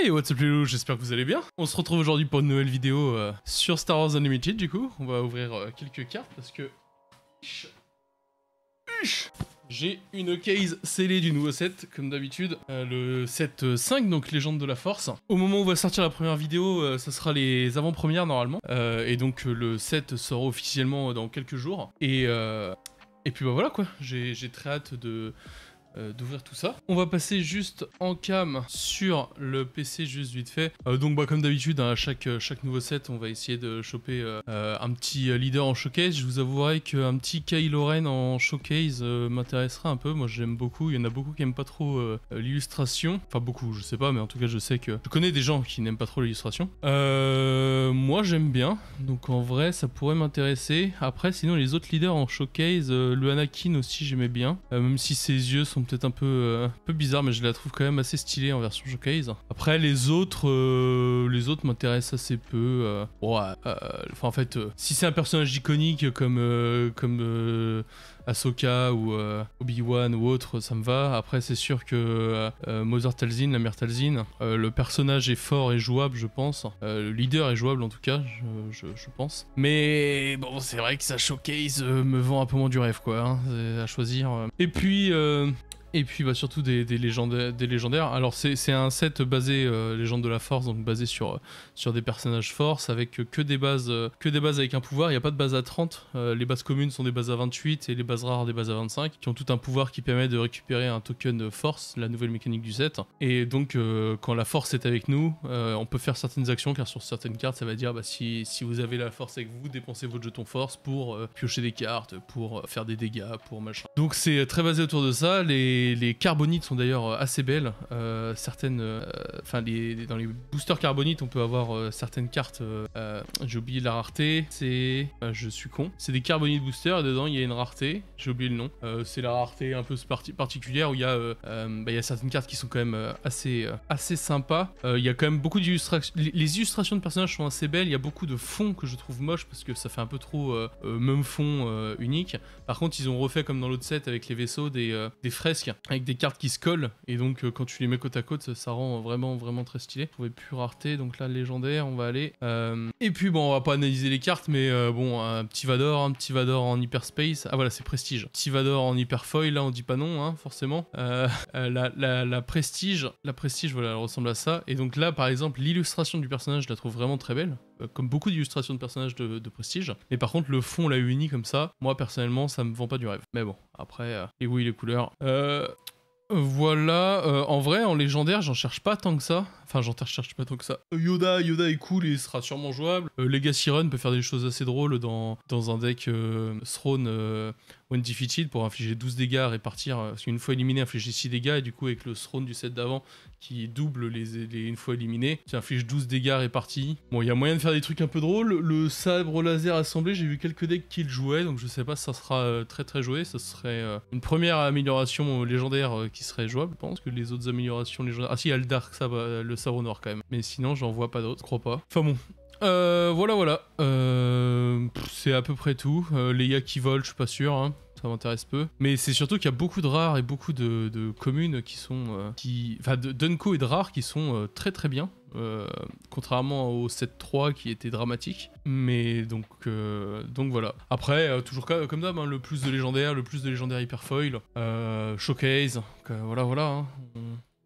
Hey, what's up les loups, j'espère que vous allez bien. On se retrouve aujourd'hui pour une nouvelle vidéo sur Star Wars Unlimited du coup. On va ouvrir quelques cartes parce que... J'ai une case scellée du nouveau set, comme d'habitude, le set 5, donc Légende de la Force. Au moment où va sortir la première vidéo, ça sera les avant-premières normalement. Et donc le set sera officiellement dans quelques jours. Et puis bah voilà quoi, j'ai très hâte d'ouvrir tout ça. On va passer juste en cam sur le PC juste vite fait. Donc bah comme d'habitude, hein, à chaque nouveau set, on va essayer de choper un petit leader en showcase. Je vous avouerai qu'un petit Kylo Ren en showcase m'intéresserait un peu. Moi j'aime beaucoup, il y en a beaucoup qui aiment pas trop l'illustration. Enfin beaucoup, je sais pas, mais en tout cas je sais que... Je connais des gens qui n'aiment pas trop l'illustration. Moi j'aime bien, donc en vrai ça pourrait m'intéresser. Après sinon les autres leaders en showcase, le Anakin aussi j'aimais bien. Même si ses yeux sont peut-être un peu bizarres, mais je la trouve quand même assez stylée en version showcase. Après les autres m'intéressent assez peu. Enfin en fait, si c'est un personnage iconique comme Ahsoka ou Obi-Wan ou autre, ça me va. Après c'est sûr que Mother Talzin, la mère Talzin, le personnage est fort et jouable je pense. Le leader est jouable en tout cas, je pense. Mais bon c'est vrai que sa showcase me vend un peu moins du rêve quoi, hein, à choisir. Et puis bah surtout des légendaires. Alors c'est un set basé légende de la force, donc basé sur des personnages force avec que des bases avec un pouvoir. Il n'y a pas de base à 30. Les bases communes sont des bases à 28 et les bases rares des bases à 25 qui ont tout un pouvoir qui permet de récupérer un token force, la nouvelle mécanique du set. Et donc quand la force est avec nous, on peut faire certaines actions car sur certaines cartes ça va dire bah, si vous avez la force avec vous, dépensez votre jeton force pour piocher des cartes, pour faire des dégâts, pour machin. Donc c'est très basé autour de ça. Les carbonites sont d'ailleurs assez belles. Certaines, enfin dans les boosters carbonites, on peut avoir certaines cartes. J'ai oublié la rareté. C'est, je suis con. C'est des carbonites boosters et dedans il y a une rareté. J'ai oublié le nom. C'est la rareté un peu particulière où il y a certaines cartes qui sont quand même assez sympas. Il y a quand même beaucoup d'illustrations. Les illustrations de personnages sont assez belles. Il y a beaucoup de fonds que je trouve moches parce que ça fait un peu trop même fond unique. Par contre, ils ont refait comme dans l'autre set avec les vaisseaux des fresques avec des cartes qui se collent et donc quand tu les mets côte à côte ça rend vraiment très stylé. Je trouvais plus rareté, donc là légendaire on va aller. Et puis bon on va pas analyser les cartes mais bon un petit Vador en hyperspace. Ah voilà c'est prestige. Petit Vador en hyperfoil, là on dit pas non hein, forcément. La prestige voilà elle ressemble à ça. Et donc là par exemple l'illustration du personnage je la trouve vraiment très belle. Comme beaucoup d'illustrations de personnages de prestige. Mais par contre le fond là uni comme ça, moi personnellement ça me vend pas du rêve. Mais bon après et oui les couleurs. Voilà, en vrai, en légendaire, j'en cherche pas tant que ça. Enfin, j'en cherche pas tant que ça. Yoda est cool et il sera sûrement jouable. Legacy Run peut faire des choses assez drôles dans un deck Throne When Defeated pour infliger 12 dégâts à répartir. Parce qu'une fois éliminé, infliger 6 dégâts et du coup, avec le Throne du set d'avant qui double les une fois éliminé, tu infliges 12 dégâts répartis. Bon, il y a moyen de faire des trucs un peu drôles. Le sabre laser assemblé, j'ai vu quelques decks qui le jouaient, donc je sais pas si ça sera très joué. Ça serait une première amélioration légendaire qui serait jouable, je pense, que les autres améliorations légendaires... Ah si, il y a le Dark Sabre, le sabre noir quand même. Mais sinon, j'en vois pas d'autres, je crois pas. Enfin bon. Voilà. C'est à peu près tout. Les Leia qui volent, je suis pas sûr, hein. Ça m'intéresse peu. Mais c'est surtout qu'il y a beaucoup de rares et beaucoup de communes qui sont... Enfin, d'Unco et de rares qui sont très bien. Contrairement au 7-3 qui était dramatique. Mais donc voilà. Après, toujours comme d'hab, hein, le plus de légendaires hyperfoil. Showcase. Voilà. Hein.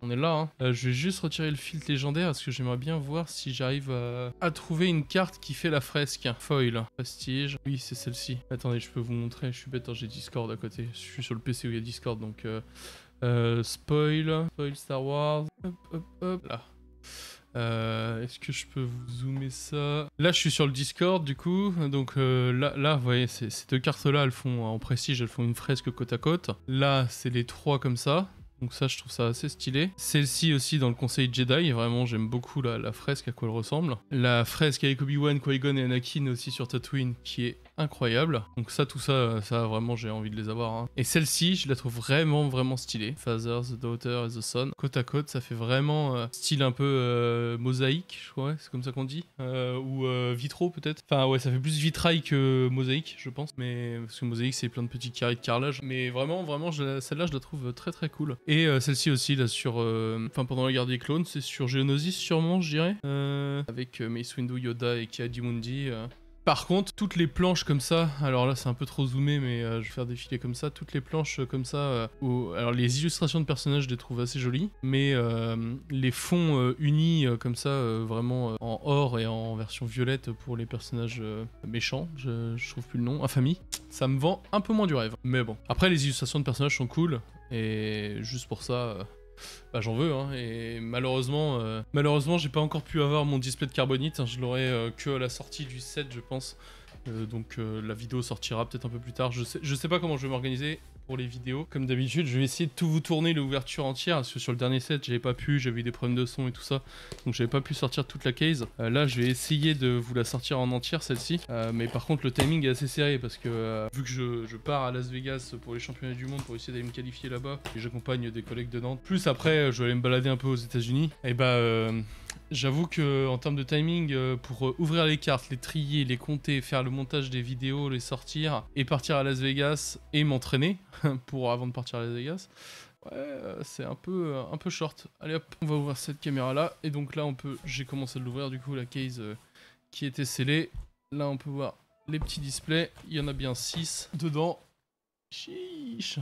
On est là, hein. Je vais juste retirer le filtre légendaire parce que j'aimerais bien voir si j'arrive à trouver une carte qui fait la fresque. Foil, prestige. Oui, c'est celle-ci. Attendez, je peux vous montrer. Je suis bête, hein, j'ai Discord à côté. Je suis sur le PC où il y a Discord, donc... Spoil Star Wars. Hop. Là. Est-ce que je peux vous zoomer ça? Là, je suis sur le Discord, du coup. Donc là, vous voyez, ces deux cartes-là, elles font en prestige, elles font une fresque côte à côte. Là, c'est les trois comme ça. Donc ça, je trouve ça assez stylé. Celle-ci aussi dans le conseil Jedi, vraiment, j'aime beaucoup la fresque, à quoi elle ressemble. La fresque avec Obi-Wan, Qui-Gon et Anakin aussi sur Tatooine, qui est incroyable. Donc ça, tout ça, ça vraiment j'ai envie de les avoir. Hein. Et celle-ci, je la trouve vraiment stylée. Father, the Daughter et the Son. Côte à côte, ça fait vraiment style un peu mosaïque, je crois, c'est comme ça qu'on dit. Ou vitraux peut-être. Enfin ouais, ça fait plus vitrail que mosaïque, je pense. Mais parce que mosaïque, c'est plein de petits carrés de carrelage. Mais vraiment, celle-là, je la trouve très cool. Et celle-ci aussi, là, sur... Enfin, pendant la guerre des clones, c'est sur Geonosis sûrement, je dirais. Avec Mace Windu, Yoda et Ki-Adi-Mundi. Par contre, toutes les planches comme ça, alors là c'est un peu trop zoomé mais je vais faire défiler comme ça, toutes les planches comme ça, alors les illustrations de personnages je les trouve assez jolies, mais les fonds unis comme ça, vraiment en or et en version violette pour les personnages méchants, je trouve plus le nom, infamie, ça me vend un peu moins du rêve. Mais bon, après les illustrations de personnages sont cool, et juste pour ça... bah j'en veux hein, et malheureusement j'ai pas encore pu avoir mon display de carbonite, hein, je l'aurai que à la sortie du set je pense, donc la vidéo sortira peut-être un peu plus tard, je sais pas comment je vais m'organiser pour les vidéos. Comme d'habitude je vais essayer de tout vous tourner l'ouverture entière, parce que sur le dernier set j'avais pas pu, j'avais eu des problèmes de son et tout ça, donc j'avais pas pu sortir toute la case. Là je vais essayer de vous la sortir en entière celle-ci, mais par contre le timing est assez serré parce que vu que je pars à Las Vegas pour les championnats du monde pour essayer d'aller me qualifier là-bas, et j'accompagne des collègues de Nantes, plus après je vais aller me balader un peu aux États-Unis, et bah j'avoue que en termes de timing, pour ouvrir les cartes, les trier, les compter, faire le montage des vidéos, les sortir, et partir à Las Vegas, et m'entraîner, avant de partir à Las Vegas, ouais, c'est un peu short. Allez hop, on va ouvrir cette caméra là, et donc là j'ai commencé à l'ouvrir du coup, la case qui était scellée. Là on peut voir les petits displays, il y en a bien 6 dedans. Chiche.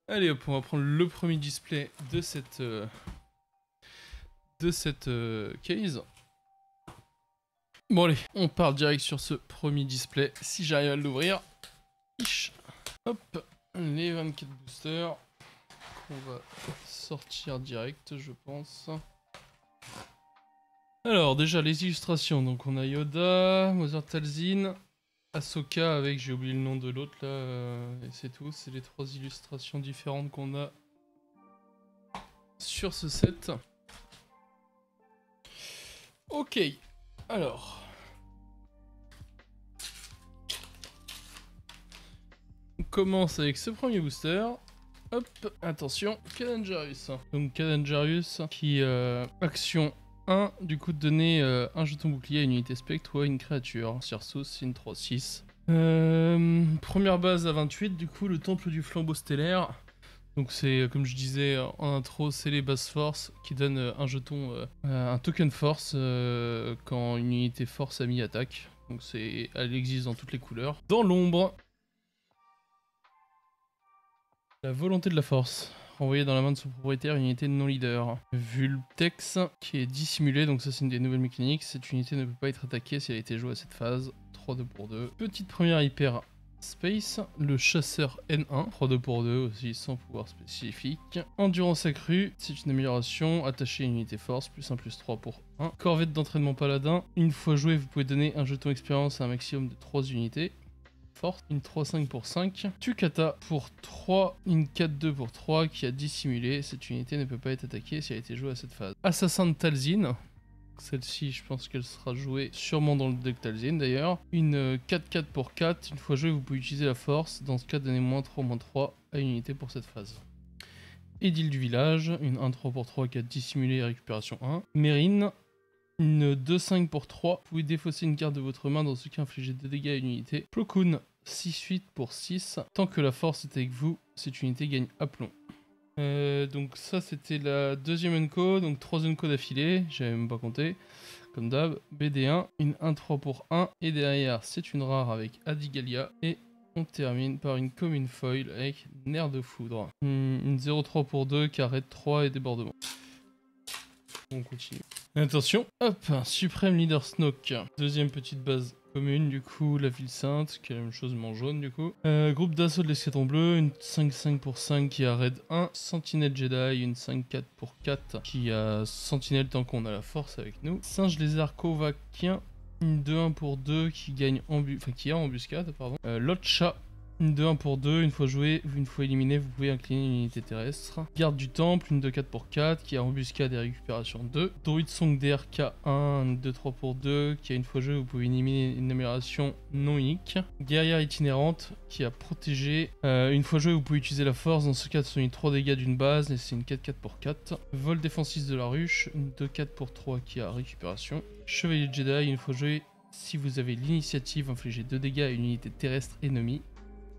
Allez hop, on va prendre le premier display de cette case. Bon allez, on part direct sur ce premier display, si j'arrive à l'ouvrir. Hop, les 24 boosters qu'on va sortir direct, je pense. Alors déjà les illustrations, donc on a Yoda, Mother Talzin, Ahsoka avec, j'ai oublié le nom de l'autre là, et c'est tout, c'est les 3 illustrations différentes qu'on a sur ce set. Ok, alors... on commence avec ce premier booster. Hop, attention, Kanan Jarrus. Donc Kanan Jarrus qui, action 1, du coup donner un jeton bouclier à une unité spectre ou à une créature. Sur Sin 3-6. Première base à 28, du coup le temple du flambeau stellaire. Donc c'est, comme je disais en intro, c'est les bases force qui donnent un jeton, un token force quand une unité force a mis attaque. Donc elle existe dans toutes les couleurs. Dans l'ombre, la volonté de la force. Renvoyer dans la main de son propriétaire une unité non leader. Vultex qui est dissimulée, donc ça c'est une des nouvelles mécaniques. Cette unité ne peut pas être attaquée si elle a été jouée à cette phase. 3-2 pour 2. Petite première hyper space. Le chasseur N1. 3-2 pour 2 aussi sans pouvoir spécifique. Endurance accrue, c'est une amélioration. Attacher une unité force, +1/+3 pour 1. Corvette d'entraînement paladin. Une fois joué, vous pouvez donner un jeton expérience à un maximum de 3 unités. Force, une 3-5 pour 5. Tukata pour 3, une 4-2 pour 3 qui a dissimulé. Cette unité ne peut pas être attaquée si elle a été jouée à cette phase. Assassin de Talzin. Celle-ci, je pense qu'elle sera jouée sûrement dans le deck Talzin d'ailleurs. Une 4-4 pour 4. Une fois jouée, vous pouvez utiliser la force. Dans ce cas, donnez -3/-3 à une unité pour cette phase. Édile du village. Une 1-3 pour 3 qui a dissimulé et récupération 1. Mérine. Une 2-5 pour 3, vous pouvez défausser une carte de votre main, dans ce cas infliger 2 dégâts à une unité. Plo Koon, 6-8 pour 6, tant que la force est avec vous, cette unité gagne aplomb. Donc ça c'était la deuxième unco, donc 3 unco d'affilée, j'avais même pas compté, comme d'hab. BD1, une 1-3 pour 1, et derrière c'est une rare avec Adigalia, et on termine par une commune foil avec Nerf de foudre. Une 0-3 pour 2, carré de 3 et débordement. On continue. Attention, hop, Suprême Leader Snoke. Deuxième petite base commune, du coup, la ville sainte, qui est la même chose, mais en jaune, du coup. Groupe d'assaut de l'escadron bleu, une 5-5 pour 5 qui a raid 1. Sentinelle Jedi, une 5-4 pour 4 qui a sentinelle tant qu'on a la force avec nous. Singe lézard Kovakien, une 2-1 pour 2 qui gagne qui a embuscade, pardon. L'autre chat, Une 2-1 pour 2, une fois joué, une fois éliminé, vous pouvez incliner une unité terrestre. Garde du temple, une 2-4 pour 4, qui a embuscade et récupération 2. Druide Song DRK1, une 2-3 pour 2, qui a une fois joué, vous pouvez éliminer une amélioration non unique. Guerrière itinérante, qui a protégé. Une fois joué, vous pouvez utiliser la force, dans ce cas, soignez 3 dégâts d'une base, et c'est une 4-4 pour 4. Vol défensif de la ruche, une 2-4 pour 3, qui a récupération. Chevalier Jedi, une fois joué, si vous avez l'initiative, infligez 2 dégâts à une unité terrestre ennemie.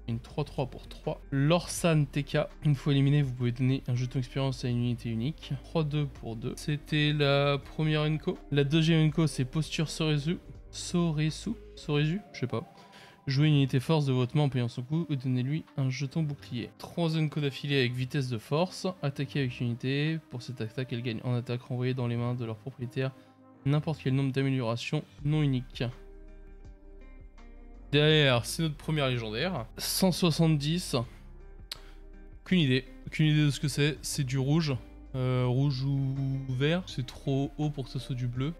Une 3-3 pour 3. Lorsan TK, une fois éliminé, vous pouvez donner un jeton expérience à une unité unique. 3-2 pour 2. C'était la première Enko. La deuxième Enko, c'est Posture Soresu. Soresu, je sais pas. Jouez une unité force de votre main en payant son coup et donnez-lui un jeton bouclier. 3 Enko d'affilée avec vitesse de force. Attaquez avec une unité. Pour cette attaque, elle gagne en attaque renvoyée dans les mains de leur propriétaire n'importe quel nombre d'améliorations non uniques. Derrière, c'est notre première légendaire. 170. Aucune idée de ce que c'est. C'est du rouge. Rouge ou vert. C'est trop haut pour que ce soit du bleu.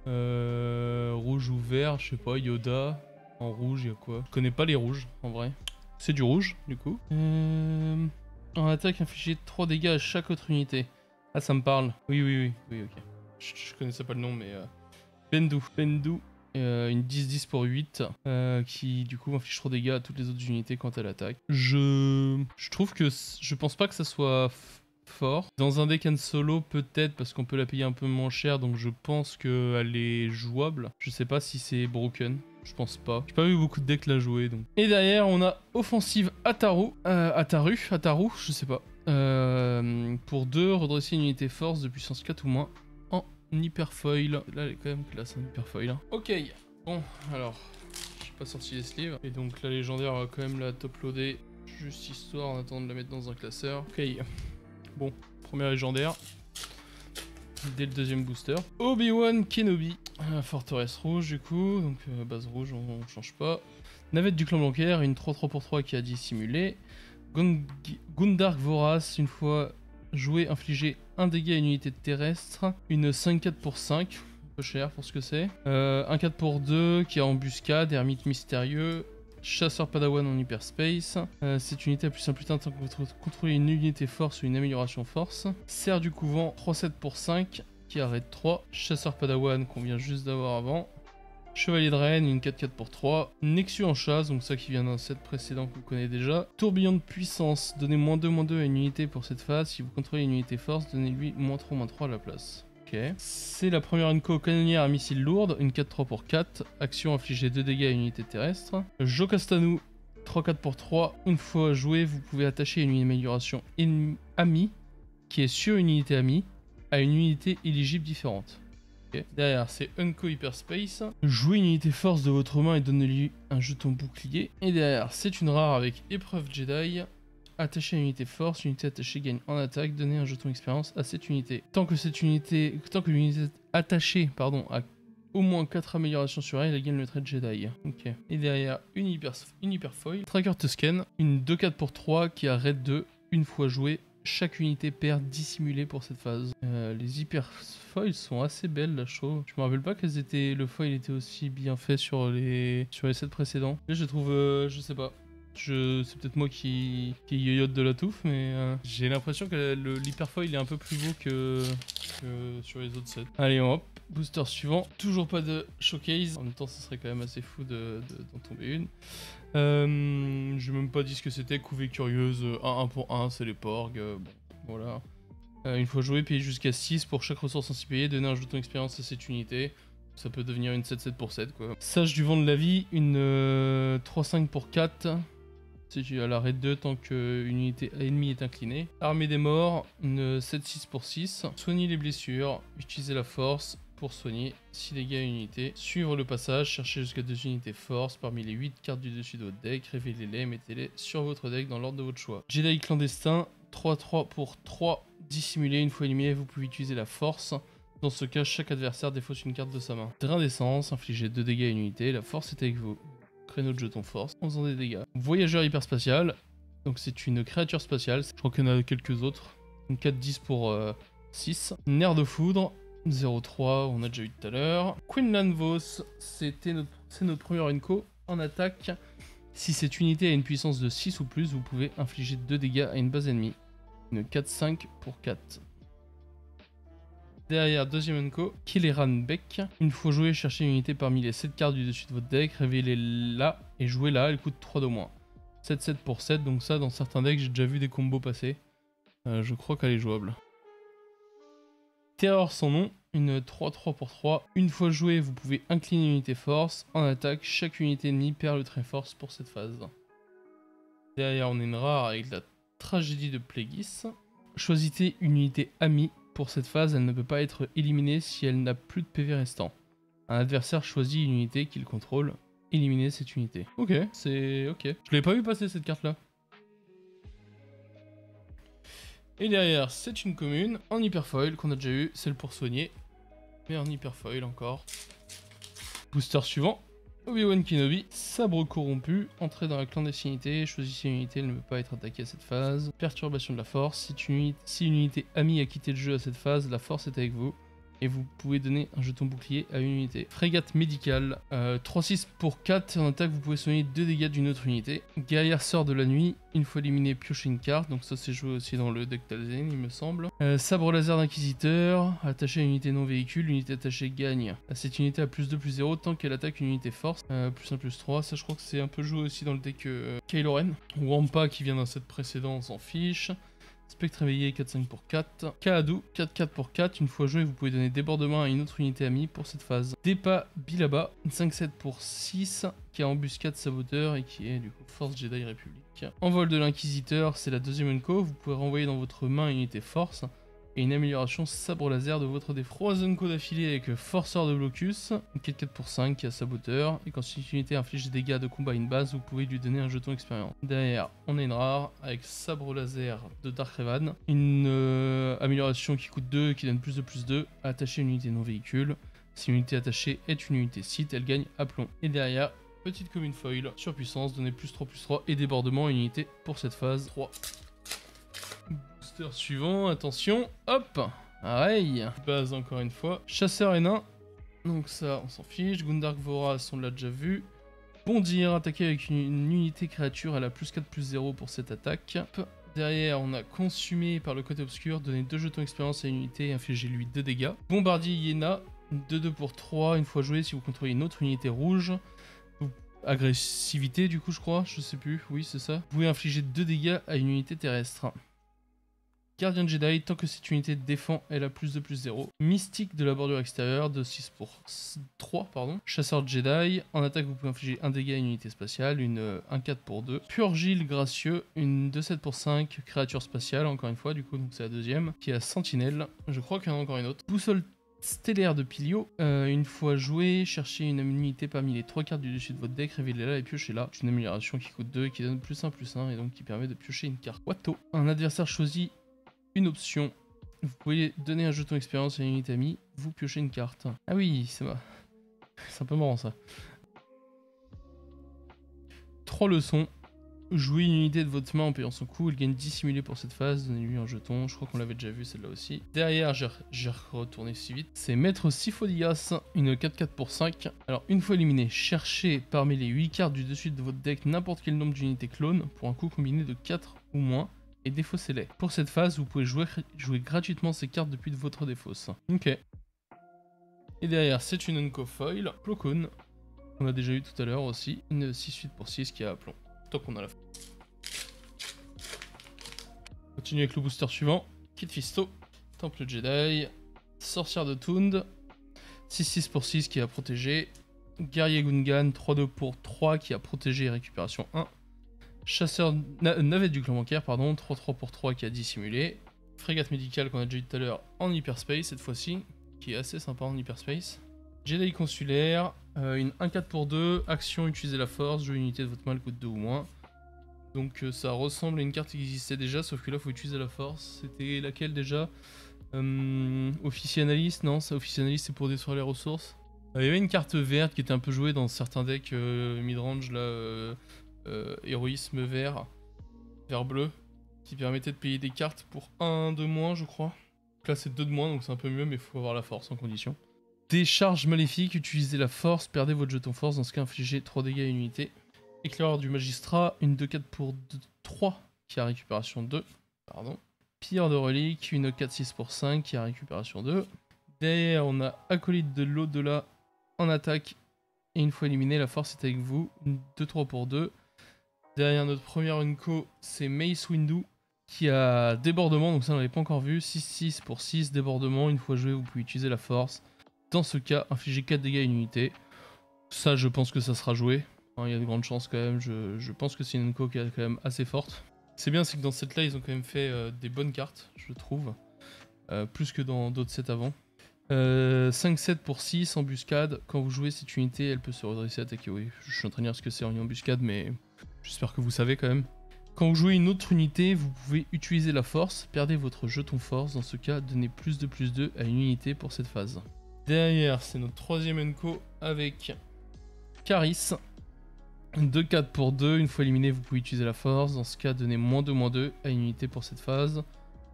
Rouge ou vert, je sais pas. Yoda. En rouge, il y a quoi? Je connais pas les rouges, en vrai. C'est du rouge, du coup. En attaque, infligez 3 dégâts à chaque autre unité. Ah, ça me parle. Oui, ok. Je connaissais pas le nom, mais... Bendu. Une 10-10 pour 8 qui du coup inflige trop de dégâts à toutes les autres unités quand elle attaque. Je trouve que je pense pas que ça soit fort. Dans un deck en solo peut-être parce qu'on peut la payer un peu moins cher, donc je pense qu'elle est jouable. Je sais pas si c'est broken, je pense pas. J'ai pas vu beaucoup de decks la jouer donc. Et derrière on a offensive Ataru, je sais pas. Pour 2, redresser une unité force de puissance 4 ou moins. Hyper foil. Là, elle est quand même classe, hyper foil. Hein. Ok, bon, alors, j'ai pas sorti les sleeves. Et donc, la légendaire va quand même la top-loader, juste histoire en attendant de la mettre dans un classeur. Ok, bon, première légendaire. Dès le deuxième booster. Obi-Wan Kenobi. Forteresse rouge, du coup. Donc, base rouge, on change pas. Navette du clan bancaire, une 3-3 pour 3 qui a dissimulé. Gundark Vorace, une fois joué, infligé 1 dégât à une unité terrestre, une 5-4 pour 5, un peu cher pour ce que c'est, un 4 pour 2 qui a embuscade, ermite mystérieux, chasseur padawan en hyperspace, cette unité a plus un plus tant que vous contrôlez une unité force ou une amélioration force, serre du couvent 3-7 pour 5 qui arrête 3, chasseur padawan qu'on vient juste d'avoir avant, Chevalier de Rennes, une 4-4 pour 3. Nexus en chasse, donc ça qui vient d'un set précédent que vous connaissez déjà. Tourbillon de puissance, donnez -2/-2 à une unité pour cette phase. Si vous contrôlez une unité force, donnez-lui -3/-3 à la place. Ok. C'est la première Enko canonnière à missile lourde, une 4-3 pour 4. Action infliger 2 dégâts à une unité terrestre. Jocastanu, 3-4 pour 3. Une fois joué, vous pouvez attacher une amélioration amie qui est sur une unité amie à une unité éligible différente. Okay. Derrière, c'est Enko Hyperspace. Jouez une unité force de votre main et donnez-lui un jeton bouclier. Et derrière, c'est une rare avec épreuve Jedi. Attachez à une unité force, l'unité attachée gagne en attaque, donnez un jeton expérience à cette unité. Tant que l'unité attachée a au moins 4 améliorations sur elle gagne le trait Jedi. Ok. Et derrière, une hyper foil. Tracker Tusken, une 2-4 pour 3 qui a raid 2, une fois jouée. Chaque unité perd dissimulé pour cette phase. Les hyper foils sont assez belles là, je trouve. Je me rappelle pas le foil était aussi bien fait sur les sets précédents. Là je trouve, je sais pas. C'est peut-être moi qui yoyote de la touffe, mais j'ai l'impression que l'hyper foil est un peu plus beau que sur les autres sets. Allez hop, booster suivant. Toujours pas de showcase. En même temps, ce serait quand même assez fou d'en tomber une. J'ai même pas dit ce que c'était. Couvée curieuse, 1 pour 1, c'est les porgs. Bon, voilà. Une fois joué, payez jusqu'à 6 pour chaque ressource ainsi payée. Donnez un jeton expérience à cette unité. Ça peut devenir une 7-7 pour 7 quoi. Sage du vent de la vie, une 3-5 pour 4. C'est à l'arrêt 2 tant qu'une unité ennemie est inclinée. Armée des morts, une 7-6 pour 6. Soignez les blessures, utilisez la force pour soigner 6 dégâts à une unité. Suivre le passage, cherchez jusqu'à 2 unités force parmi les 8 cartes du dessus de votre deck, révélez-les, mettez-les sur votre deck dans l'ordre de votre choix. Jedi clandestin, 3-3 pour 3. Dissimulé, une fois éliminé, vous pouvez utiliser la force. Dans ce cas, chaque adversaire défausse une carte de sa main. Drain d'essence, infligez 2 dégâts à une unité, la force est avec vous. Créneau de jeton force en faisant des dégâts. Voyageur hyperspatial, donc c'est une créature spatiale, je crois qu'il y en a quelques autres. Une 4-10 pour 6. Nerf de foudre, 0-3, on a déjà eu tout à l'heure. Quinlan Vos, c'est notre première Enko en attaque. Si cette unité a une puissance de 6 ou plus, vous pouvez infliger 2 dégâts à une base ennemie. Une 4-5 pour 4. Derrière, deuxième unco, Killeran Beck. Une fois joué, cherchez une unité parmi les 7 cartes du dessus de votre deck, révélez-la et jouez-la, elle coûte 3 de moins. 7-7 pour 7, donc ça dans certains decks j'ai déjà vu des combos passer. Je crois qu'elle est jouable. Terreur sans nom, une 3-3 pour 3. Une fois joué, vous pouvez incliner une unité force. En attaque, chaque unité ennemie perd le trait force pour cette phase. Derrière, on a une rare avec la tragédie de Plagueis. Choisissez une unité amie. Pour cette phase, elle ne peut pas être éliminée si elle n'a plus de PV restant. Un adversaire choisit une unité qu'il contrôle. Éliminez cette unité. Ok, c'est ok. Je l'ai pas vu passer cette carte là. Et derrière, c'est une commune en hyperfoil qu'on a déjà eu, celle pour soigner. Mais en hyperfoil encore. Booster suivant. Obi-Wan Kenobi, sabre corrompu, entrée dans la clandestinité, choisissez une unité, elle ne peut pas être attaquée à cette phase. Perturbation de la force, si une unité amie a quitté le jeu à cette phase, la force est avec vous. Et vous pouvez donner un jeton bouclier à une unité. Frégate médicale, 3-6 pour 4, en attaque vous pouvez soigner 2 dégâts d'une autre unité. Guerrière sort de la nuit, une fois éliminé, piochez une carte, donc ça c'est joué aussi dans le deck Talzane il me semble. Sabre laser d'inquisiteur, attaché à une unité non véhicule, l'unité attachée gagne. Cette unité a +2/+0 tant qu'elle attaque une unité force, +1/+3, ça je crois que c'est un peu joué aussi dans le deck Kylo Ren. Wampa qui vient d'un set précédent, on s'en fiche. Spectre réveillé, 4-5 pour 4. Kaadu, 4-4 pour 4. Une fois joué, vous pouvez donner débordement à une autre unité amie pour cette phase. Depa Bilaba, 5-7 pour 6, qui a embuscade saboteur et qui est du coup Force Jedi République. Envol de l'Inquisiteur, c'est la deuxième unco. Vous pouvez renvoyer dans votre main une unité force et une amélioration sabre laser de votre défaut. 3 unco d'affilée avec Forceur de Blocus, 4-4 pour 5 qui a saboteur. Et quand cette unité inflige des dégâts de combat à une base, vous pouvez lui donner un jeton expérience. Derrière, on a une rare avec sabre laser de Dark Revan. Une amélioration qui coûte 2 qui donne +2/+2. Attacher une unité non véhicule. Si une unité attachée est une unité site, elle gagne aplomb. Et derrière, petite commune foil, surpuissance, donner +3/+3 et débordement à une unité pour cette phase 3. Booster suivant, attention, hop, pareil, base encore une fois, chasseur et nain, donc ça on s'en fiche, Gundark Voraz on l'a déjà vu, bondir, attaquer avec une unité créature, elle a +4/+0 pour cette attaque, hop. Derrière on a consumé par le côté obscur, donner 2 jetons expérience à une unité et infliger lui 2 dégâts, bombardier Iéna, 2-2 pour 3, une fois joué si vous contrôlez une autre unité rouge, agressivité du coup je crois, je sais plus, oui c'est ça, vous pouvez infliger 2 dégâts à une unité terrestre. Gardien de Jedi, tant que cette unité défend, elle a +2/+0. Mystique de la bordure extérieure, de 6 pour 3, pardon. Chasseur de Jedi, en attaque vous pouvez infliger 1 dégât à une unité spatiale, une 1-4 pour 2. Purgile gracieux, une 2-7 pour 5, créature spatiale, encore une fois, du coup, donc c'est la deuxième, qui a Sentinelle. Je crois qu'il y en a encore une autre. Boussole stellaire de Pilio, une fois joué, cherchez une unité parmi les 3 cartes du dessus de votre deck, révélez-la et piochez-la. C'est une amélioration qui coûte 2 et qui donne +1/+1 et donc qui permet de piocher une carte. Watto, un adversaire choisit une option, vous pouvez donner un jeton expérience à une unité amie, vous piochez une carte. Ah oui, c'est un peu marrant ça. 3 leçons. Jouez une unité de votre main en payant son coût, elle gagne dissimulé pour cette phase, donnez-lui un jeton, je crois qu'on l'avait déjà vu celle-là aussi. Derrière, j'ai retourné si vite, c'est Maître Sifo-Dyas, une 4-4 pour 5. Alors une fois éliminé, cherchez parmi les 8 cartes du dessus de votre deck n'importe quel nombre d'unités clones pour un coût combiné de 4 ou moins. Et défaussez-les. Pour cette phase, vous pouvez jouer gratuitement ces cartes depuis votre défausse. Ok. Et derrière, c'est une unco foil, Plo Koon. On a déjà eu tout à l'heure aussi. Une 6-8 pour 6 qui a aplomb. Tant qu'on a la fin. Continue avec le booster suivant. Kit Fisto, Temple Jedi, Sorcière de Thund, 6-6 pour 6 qui a protégé. Guerrier Gungan, 3-2 pour 3 qui a protégé et récupération 1. Chasseur navette du clan bancaire, pardon, 3-3 pour 3 qui a dissimulé. Frégate médicale qu'on a déjà eu tout à l'heure en hyperspace cette fois-ci, qui est assez sympa en hyperspace. Jedi consulaire, une 1-4 pour 2, action utiliser la force, jouer une unité de votre main, elle coûte 2 ou moins. Donc ça ressemble à une carte qui existait déjà, sauf que là il faut utiliser la force. C'était laquelle déjà? Officier analyste, non, ça officier analyste c'est pour détruire les ressources. Il y avait une carte verte qui était un peu jouée dans certains decks midrange là. Héroïsme vert bleu, qui permettait de payer des cartes pour 1 de moins je crois. Donc là c'est 2 de moins donc c'est un peu mieux mais il faut avoir la force en condition. Décharge maléfique, utilisez la force, perdez votre jeton force, dans ce cas infligez 3 dégâts à une unité. Éclaireur du magistrat, une 2-4 pour 3 qui a récupération 2. Pardon. Pire de relique, une 4-6 pour 5 qui a récupération 2. Derrière, on a acolyte de l'au-delà en attaque. Et une fois éliminé, la force est avec vous. Une 2-3 pour 2. Derrière notre première unco, c'est Mace Windu qui a débordement, donc ça on l'avait pas encore vu. 6-6 pour 6, débordement. Une fois joué, vous pouvez utiliser la force. Dans ce cas, infliger 4 dégâts à une unité. Ça, je pense que ça sera joué. Il y a de grandes chances quand même. Je pense que c'est une unco qui est quand même assez forte. C'est bien, c'est que dans cette là, ils ont quand même fait des bonnes cartes, je trouve. Plus que dans d'autres sets avant. 5-7 pour 6, embuscade. Quand vous jouez cette unité, elle peut se redresser, attaquer. Oui, je suis en train de dire ce que c'est en embuscade, mais j'espère que vous savez quand même. Quand vous jouez une autre unité, vous pouvez utiliser la force. Perdez votre jeton force. Dans ce cas, donnez +2/+2 à une unité pour cette phase. Derrière, c'est notre troisième unco avec Caris. 2-4 pour 2. Une fois éliminé, vous pouvez utiliser la force. Dans ce cas, donnez -2/-2 à une unité pour cette phase.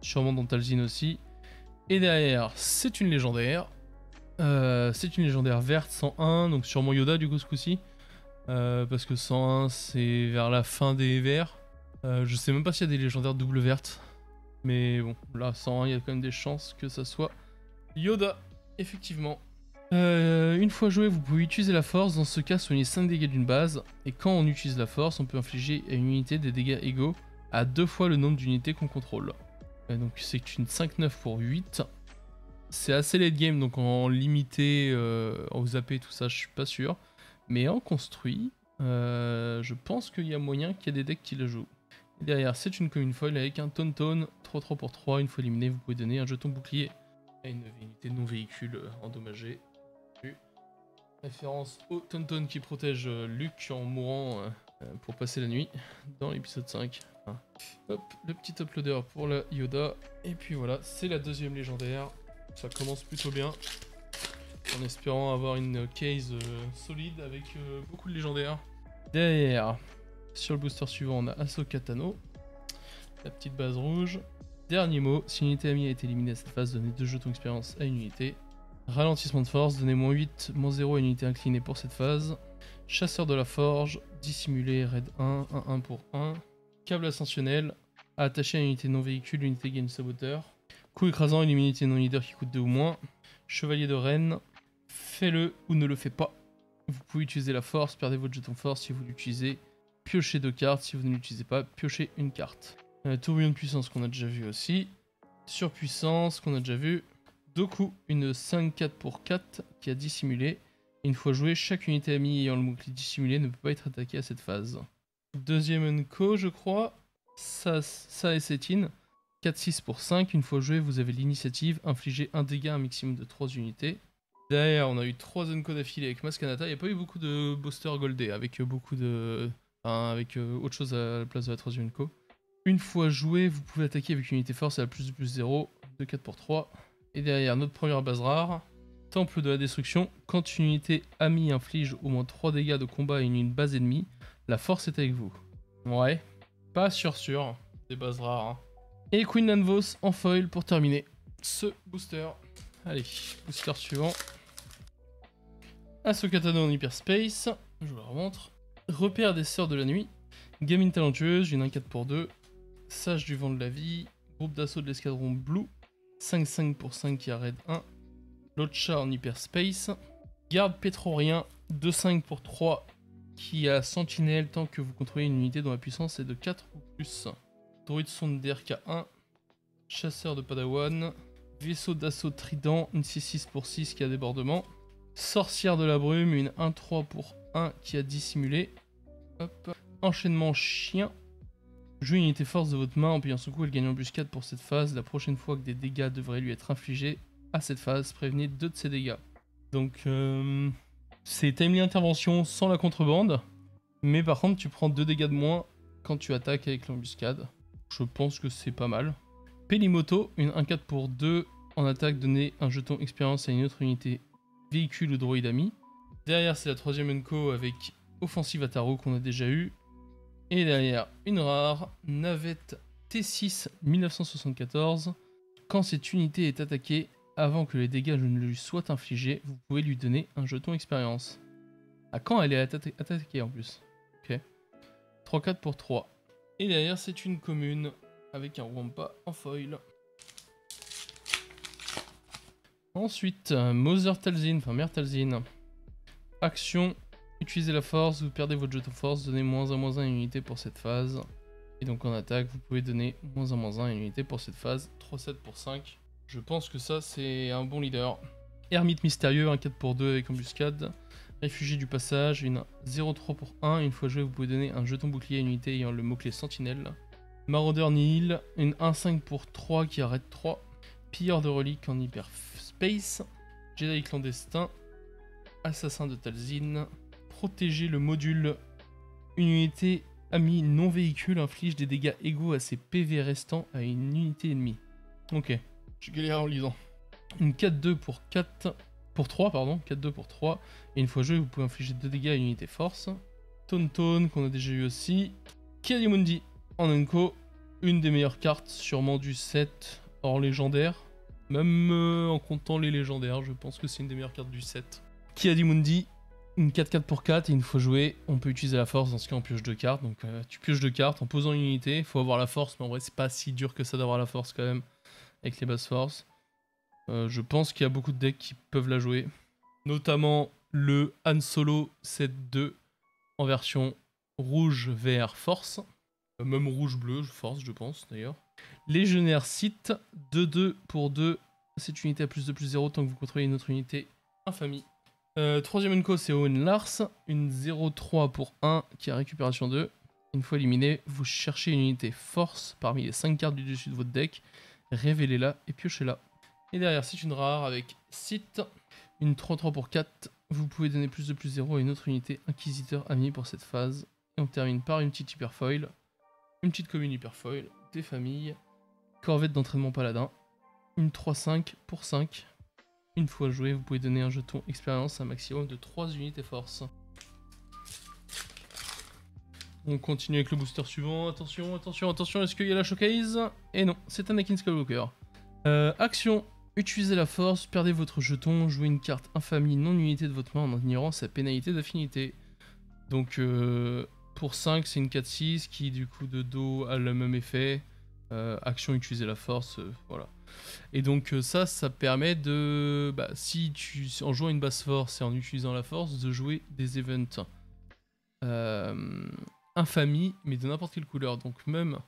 Sûrement dans Talzin aussi. Et derrière, c'est une légendaire. C'est une légendaire verte 101, donc sûrement Yoda du coup ce coup-ci. Parce que 101 c'est vers la fin des verts. Je sais même pas s'il y a des légendaires double vertes. Mais bon, là 101 il y a quand même des chances que ça soit Yoda, effectivement. Une fois joué, vous pouvez utiliser la force. Dans ce cas, soignez 5 dégâts d'une base. Et quand on utilise la force, on peut infliger à une unité des dégâts égaux à 2 fois le nombre d'unités qu'on contrôle. Donc c'est une 5-9 pour 8. C'est assez late game, donc en limité, en zappé, tout ça, je suis pas sûr. Mais en construit, je pense qu'il y a moyen qu'il y ait des decks qui la jouent. Et derrière, c'est une commune foil avec un Tauntaun, 3-3 pour 3. Une fois éliminé, vous pouvez donner un jeton bouclier à une unité non véhicule endommagée. Référence au Tauntaun qui protège Luke en mourant pour passer la nuit dans l'épisode 5. Hop, le petit uploader pour la Yoda. Et puis voilà, c'est la deuxième légendaire. Ça commence plutôt bien. En espérant avoir une case solide avec beaucoup de légendaires. Derrière, sur le booster suivant, on a Ahsoka Tano. La petite base rouge. Dernier mot, si une unité amie a été éliminée à cette phase, donnez 2 jetons d'expérience à une unité. Ralentissement de force, donnez -8, -0 à une unité inclinée pour cette phase. Chasseur de la forge, dissimulé, raid 1, 1-1 pour 1. Câble ascensionnel, attaché à une unité non véhicule, l'unité gagne saboteur. Coup écrasant, une unité non leader qui coûte 2 ou moins. Chevalier de Rennes, fais-le ou ne le fais pas. Vous pouvez utiliser la force, perdez votre jeton force si vous l'utilisez. Piochez 2 cartes, si vous ne l'utilisez pas, piochez une carte. Tourbillon de puissance qu'on a déjà vu aussi. Surpuissance qu'on a déjà vu. Doku, une 5-4 pour 4 qui a dissimulé. Et une fois joué, chaque unité amie ayant le mot-clé dissimulé ne peut pas être attaquée à cette phase. Deuxième unco, je crois. Ça et Setine. 4-6 pour 5. Une fois joué, vous avez l'initiative. Infligez un dégât à un maximum de 3 unités. Derrière, on a eu 3 unco d'affilée avec Maskanata. Il n'y a pas eu beaucoup de boosters goldés avec beaucoup de. Enfin, avec autre chose à la place de la troisième unco. Une fois joué, vous pouvez attaquer avec une unité force à la +2/+0. 2-4 pour 3. Et derrière, notre première base rare. Temple de la destruction. Quand une unité amie inflige au moins 3 dégâts de combat à une base ennemie, la force est avec vous. Ouais, pas sûr, des bases rares. Hein. Et Queen Lanvos en foil pour terminer ce booster. Allez, booster suivant. Ahsoka Tano en hyperspace. Je vous la remontre. Repère des sœurs de la nuit. Gamine talentueuse, une 1-4 pour 2. Sage du vent de la vie. Groupe d'assaut de l'escadron Blue. 5-5 pour 5 qui a raid 1. Lotcha en hyperspace. Garde pétrorien. 2-5 pour 3 qui a sentinelle tant que vous contrôlez une unité dont la puissance est de 4 ou plus. Druide sonde d'RK1. Chasseur de Padawan. Vaisseau d'assaut trident. Une 6-6 pour 6 qui a débordement. Sorcière de la brume. Une 1-3 pour 1 qui a dissimulé. Hop. Enchaînement chien. Jouez une unité force de votre main en payant son coup, elle gagne embuscade pour cette phase. La prochaine fois que des dégâts devraient lui être infligés à cette phase, prévenez 2 de ses dégâts. Donc c'est timely intervention sans la contrebande, mais par contre tu prends 2 dégâts de moins quand tu attaques avec l'embuscade. Je pense que c'est pas mal. Pelimoto, une 1-4 pour 2 en attaque, donnez un jeton expérience à une autre unité véhicule ou droïde ami. Derrière c'est la troisième unco avec offensive Ataru qu'on a déjà eu. Et derrière, une rare, navette T6 1974. Quand cette unité est attaquée, avant que les dégâts ne lui soient infligés, vous pouvez lui donner un jeton expérience. Ah, quand elle est attaquée en plus. Ok. 3-4 pour 3. Et derrière, c'est une commune avec un Wampa en foil. Ensuite, Mother Talzin, enfin Mère Talzin. Action, utilisez la force, vous perdez votre jeton force, donnez -1/-1 une unité pour cette phase. Et donc en attaque, vous pouvez donner -1/-1 une unité pour cette phase. 3-7 pour 5. Je pense que ça, c'est un bon leader. Ermite mystérieux, un 4 pour 2 avec embuscade. Réfugié du passage, une 0-3 pour 1. Une fois joué, vous pouvez donner un jeton bouclier à une unité ayant le mot-clé sentinelle. Maraudeur Nihil, une 1-5 pour 3 qui arrête 3. Pilleur de reliques en hyperspace. Jedi clandestin. Assassin de Talzin. Protéger le module. Une unité amie non véhicule inflige des dégâts égaux à ses PV restants à une unité ennemie. Ok, je galère en lisant. Une 4-2 pour 4... Pour 3, pardon. 4-2 pour 3. Et une fois joué, vous pouvez infliger 2 dégâts à une unité force. Tauntaun, qu'on a déjà eu aussi. Ki-Adi-Mundi en Unco. Une des meilleures cartes, sûrement du set hors légendaire. Même en comptant les légendaires, je pense que c'est une des meilleures cartes du set. Ki-Adi-Mundi, une 4-4 pour 4. Et une fois joué, on peut utiliser la force. Dans ce cas, on pioche 2 cartes. Donc tu pioches 2 cartes en posant une unité. Il faut avoir la force, mais en vrai, c'est pas si dur que ça d'avoir la force quand même. Avec les bases forces. Je pense qu'il y a beaucoup de decks qui peuvent la jouer. Notamment le Han Solo 7-2 en version rouge vert force. Même rouge-bleu force, je pense d'ailleurs. Légionnaire Sith, 2-2 pour 2. Cette unité a +2/+0 tant que vous contrôlez une autre unité infamie. Troisième unco, c'est Owen Lars. Une 0-3 pour 1 qui a récupération 2. Une fois éliminé, vous cherchez une unité force parmi les 5 cartes du dessus de votre deck. Révélez-la et piochez-la. Et derrière, c'est une rare avec Sith, une 3-3 pour 4. Vous pouvez donner +2/+0 à une autre unité Inquisiteur amie pour cette phase. Et on termine par une petite hyperfoil, une petite commune hyperfoil, des familles, corvette d'entraînement paladin, une 3-5 pour 5. Une fois joué, vous pouvez donner un jeton expérience à un maximum de 3 unités force. On continue avec le booster suivant. Attention, attention, attention, est-ce qu'il y a la showcase? Et non, c'est Anakin Skywalker. Action. Utilisez la force, perdez votre jeton, jouez une carte infamie non unité de votre main en ignorant sa pénalité d'affinité. Donc pour 5, c'est une 4-6 qui du coup de dos a le même effet. Action, utiliser la force, voilà. Et donc ça permet de, si tu, en jouant une basse force et en utilisant la force, de jouer des events infamie, mais de n'importe quelle couleur. Donc même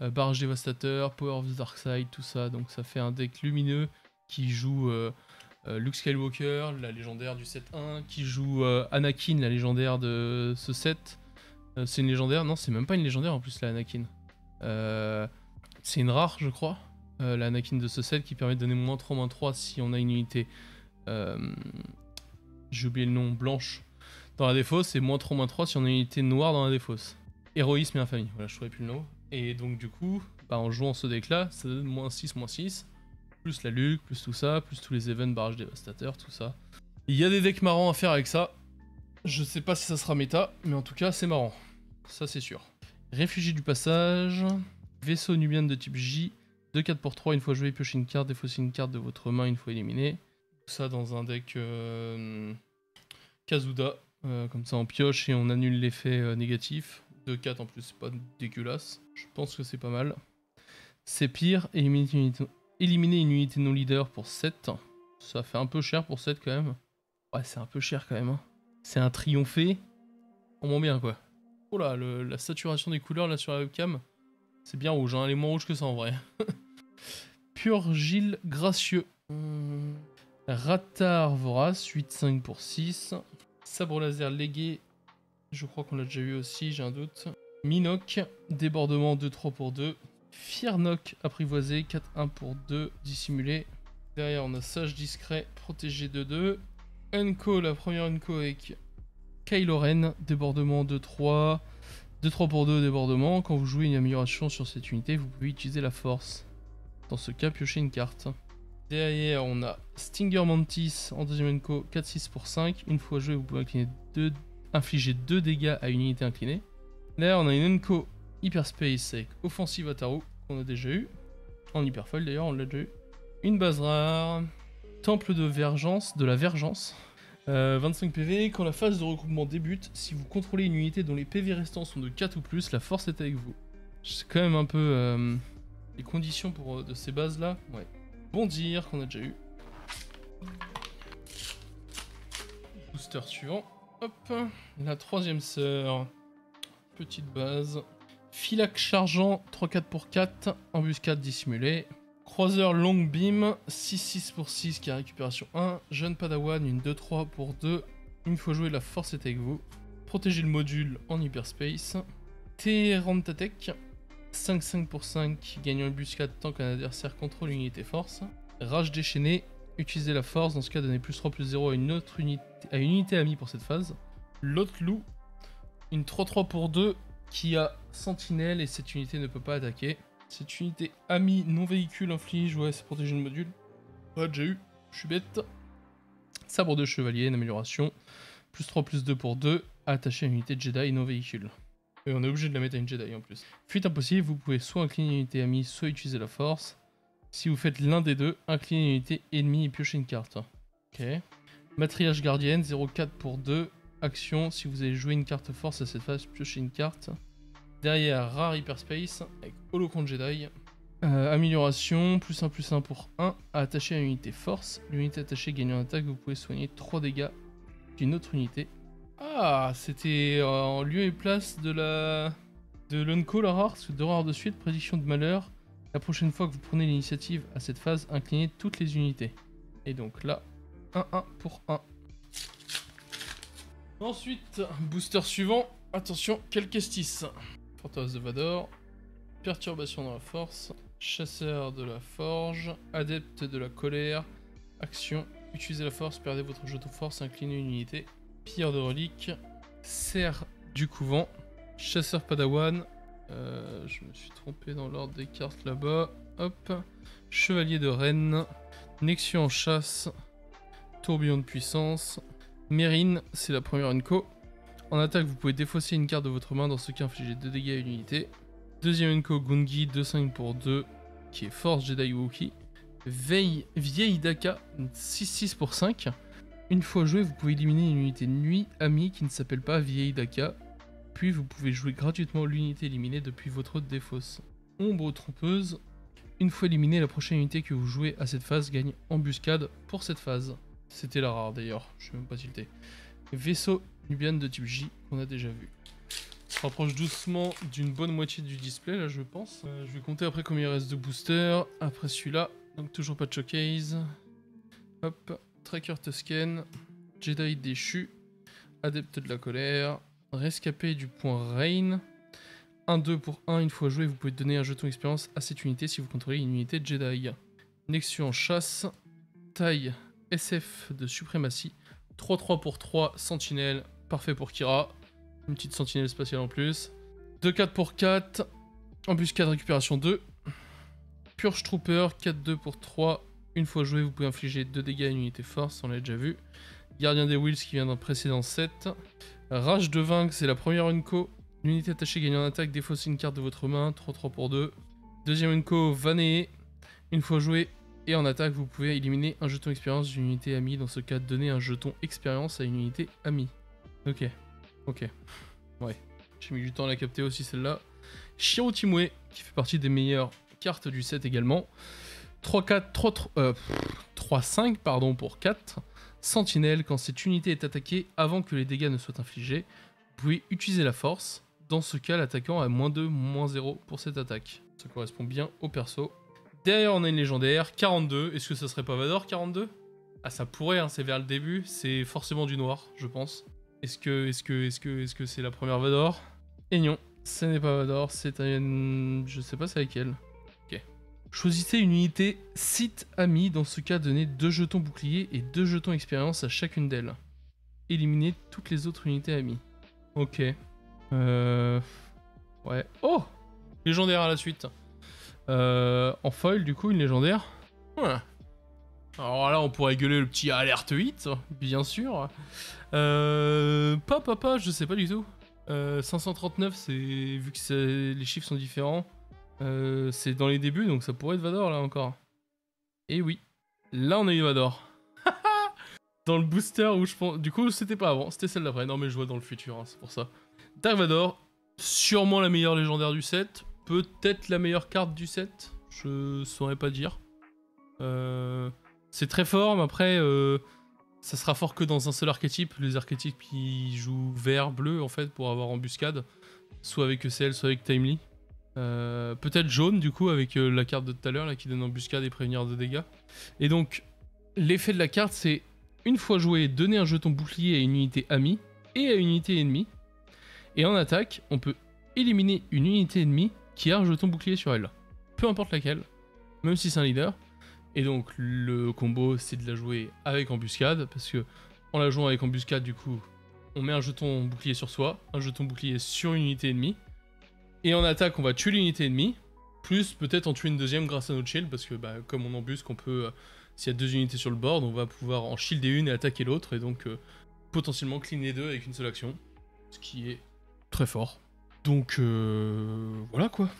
barrage dévastateur, Power of the Dark Side, tout ça. Donc ça fait un deck lumineux qui joue Luke Skywalker, la légendaire du set 1, qui joue Anakin, la légendaire de ce set. C'est une légendaire? Non, c'est même pas une légendaire en plus, la Anakin. C'est une rare, je crois. La Anakin de ce set qui permet de donner -3/-3 si on a une unité. J'ai oublié le nom, blanche dans la défausse, et -3/-3 si on a une unité noire dans la défausse. Héroïsme et infamie, voilà, je trouvais plus le nom. Et donc du coup, en jouant ce deck là, ça donne -6/-6, plus la Luke, plus tout ça, plus tous les events barrage dévastateur, tout ça. Il y a des decks marrants à faire avec ça. Je sais pas si ça sera méta, mais en tout cas c'est marrant. Ça c'est sûr. Réfugié du passage, vaisseau nubien de type J, 2-4 pour 3, une fois joué, piochez une carte, défaussez une carte de votre main une fois éliminé. Tout ça dans un deck Kazuda, comme ça on pioche et on annule l'effet négatif. 2-4 en plus, c'est pas dégueulasse. Je pense que c'est pas mal. C'est pire, éliminer une unité non leader pour 7. Ça fait un peu cher pour 7 quand même. Ouais, c'est un peu cher quand même. Hein. C'est un triomphé. On m'en bien quoi. Oh là, la saturation des couleurs là sur la webcam. C'est bien rouge, hein. Elle est moins rouge que ça en vrai. Purgile gracieux. Ratar vorace, 8-5 pour 6. Sabre laser légué. Je crois qu'on l'a déjà eu aussi, j'ai un doute. Minoc, débordement 2-3 pour 2. Fiernoc, apprivoisé, 4-1 pour 2, dissimulé. Derrière, on a Sage discret, protégé 2-2. Unco, la première Unco avec Kylo Ren, débordement 2-3. 2-3 pour 2, débordement. Quand vous jouez une amélioration sur cette unité, vous pouvez utiliser la force. Dans ce cas, piochez une carte. Derrière, on a Stinger Mantis en deuxième Unco, 4-6 pour 5. Une fois joué, vous pouvez infliger 2 dégâts à une unité inclinée. Derrière, on a une Unco Hyperspace avec Offensive Ataru, qu'on a déjà eu. En Hyperfoil d'ailleurs, on l'a déjà eu. Une base rare. Temple de la Vergence. 25 PV, quand la phase de regroupement débute, si vous contrôlez une unité dont les PV restants sont de 4 ou plus, la force est avec vous. C'est quand même un peu les conditions pour, de ces bases là. Ouais. Bondir qu'on a déjà eu. Booster suivant. Hop. La troisième sœur. Petite base. Filac chargeant 3-4 pour 4. Embuscade dissimulée. Croiseur long beam. 6-6 pour 6 qui a récupération 1. Jeune padawan, une 2-3 pour 2. Une fois joué, la force est avec vous. Protégez le module en hyperspace. Terantatech. 5-5 pour 5, gagnant embuscade tant qu'un adversaire contrôle l'unité force. Rage déchaînée, utilisez la force, dans ce cas donnez +3/+0 à une autre unité, à une unité amie pour cette phase. L'autre loup, une 3-3 pour 2 qui a sentinelle et cette unité ne peut pas attaquer. Cette unité amie non véhicule inflige, ouais c'est protéger le module. Ah déjà eu, je suis bête. Sabre de chevalier, une amélioration. +3/+2 pour 2, attaché à une unité de Jedi non véhicule. Et on est obligé de la mettre à une Jedi en plus. Fuite impossible, vous pouvez soit incliner une unité amie, soit utiliser la force. Si vous faites l'un des deux, inclinez une unité ennemie et piochez une carte. Ok. Matriarche gardienne, 0,4 pour 2. Action, si vous avez joué une carte force à cette phase, piochez une carte. Derrière, rare hyperspace, avec holocron Jedi. Amélioration, +1/+1 pour 1, à attacher à une unité force. L'unité attachée gagne en attaque, vous pouvez soigner 3 dégâts d'une autre unité. Ah, c'était en lieu et place de l'Unco, la rare, c'est 2 rares de suite, prédiction de malheur. La prochaine fois que vous prenez l'initiative à cette phase, inclinez toutes les unités. Et donc là, 1-1 pour 1. Ensuite, booster suivant, attention, quel Kestis. Forteresse de Vador, perturbation dans la force, chasseur de la forge, adepte de la colère, action, utilisez la force, perdez votre jeton force, inclinez une unité. Pierre de relique, serre du couvent, chasseur padawan, je me suis trompé dans l'ordre des cartes là-bas, hop, chevalier de reine, Nexion en chasse, tourbillon de puissance, Mérine, c'est la première Unco. En attaque, vous pouvez défausser une carte de votre main, dans ce cas infliger 2 dégâts à une unité. Deuxième Unco, Gungi, 2-5 pour 2, qui est force Jedi Wookiee. Vieille Daka, 6-6 pour 5. Une fois joué, vous pouvez éliminer une unité nuit amie qui ne s'appelle pas Vieille Daka. Puis vous pouvez jouer gratuitement l'unité éliminée depuis votre défausse. Ombre trompeuse. Une fois éliminée, la prochaine unité que vous jouez à cette phase gagne embuscade pour cette phase. C'était la rare d'ailleurs, je suis même pas tilté. Vaisseau Nubian de type J qu'on a déjà vu. On se rapproche doucement d'une bonne moitié du display là je pense. Je vais compter après combien il reste de boosters. Après celui-là, donc toujours pas de showcase. Hop. Tracker Tusken, Jedi déchu, adepte de la colère, rescapé du point Rain, 1-2 pour 1, une fois joué, vous pouvez donner un jeton expérience à cette unité si vous contrôlez une unité Jedi. Nexion en chasse, taille SF de suprématie, 3-3 pour 3, sentinelle, parfait pour Kira, une petite sentinelle spatiale en plus, 2-4 pour 4, embuscade récupération 2, Purge Trooper, 4-2 pour 3, une fois joué, vous pouvez infliger 2 dégâts à une unité force, on l'a déjà vu. Gardien des Wills qui vient d'un précédent set. Rage de vaincre, c'est la première Unco. L'unité attachée gagne en attaque, défaussez une carte de votre main, 3-3 pour 2. Deuxième Unco, Vanéé. Une fois joué et en attaque, vous pouvez éliminer un jeton expérience d'une unité amie. Dans ce cas, donner un jeton expérience à une unité amie. Ok. Ouais. J'ai mis du temps à la capter aussi celle-là. Shiro Timwe, qui fait partie des meilleures cartes du set également. 3-5 pardon, pour 4. Sentinelle, quand cette unité est attaquée avant que les dégâts ne soient infligés, vous pouvez utiliser la force. Dans ce cas, l'attaquant a -2, -0 pour cette attaque. Ça correspond bien au perso. Derrière, on a une légendaire, 42. Est-ce que ça serait pas Vador, 42? Ah, ça pourrait, hein, c'est vers le début. C'est forcément du noir, je pense. Est-ce que c'est la première Vador? Et non, ce n'est pas Vador, c'est un... Je sais pas c'est laquelle. Choisissez une unité site amie, dans ce cas donnez 2 jetons bouclier et 2 jetons expérience à chacune d'elles. Éliminez toutes les autres unités amies. Ok. Ouais. Oh! Légendaire à la suite. En foil du coup, une légendaire. Ouais. Alors là on pourrait gueuler le petit alerte 8, bien sûr. Je sais pas du tout. 539 c'est... Vu que les chiffres sont différents. C'est dans les débuts, donc ça pourrait être Vador là encore. Et oui, là on a eu Vador. dans le booster où je pense... Du coup, c'était pas avant, c'était celle d'après. Non, mais je vois dans le futur, hein, c'est pour ça. Dark Vador, sûrement la meilleure légendaire du set. Peut-être la meilleure carte du set. Je saurais pas dire. C'est très fort, mais après, ça sera fort que dans un seul archétype. Les archétypes qui jouent vert, bleu, en fait, pour avoir embuscade. Soit avec ECL, soit avec Timely. Peut-être jaune, du coup, avec la carte de tout à l'heure, là, qui donne embuscade et prévenir de dégâts. Et donc, l'effet de la carte, c'est, une fois joué, donner un jeton bouclier à une unité amie et à une unité ennemie. Et en attaque, on peut éliminer une unité ennemie qui a un jeton bouclier sur elle. Peu importe laquelle, même si c'est un leader. Et donc le combo, c'est de la jouer avec embuscade, parce que en la jouant avec embuscade, du coup, on met un jeton bouclier sur soi, un jeton bouclier sur une unité ennemie. Et en attaque, on va tuer l'unité ennemie, plus peut-être en tuer une deuxième grâce à notre shield, parce que bah, comme on embusque, on peut, s'il y a deux unités sur le board, on va pouvoir en shielder une et attaquer l'autre, et donc potentiellement cleaner deux avec une seule action, ce qui est très fort. Donc voilà quoi,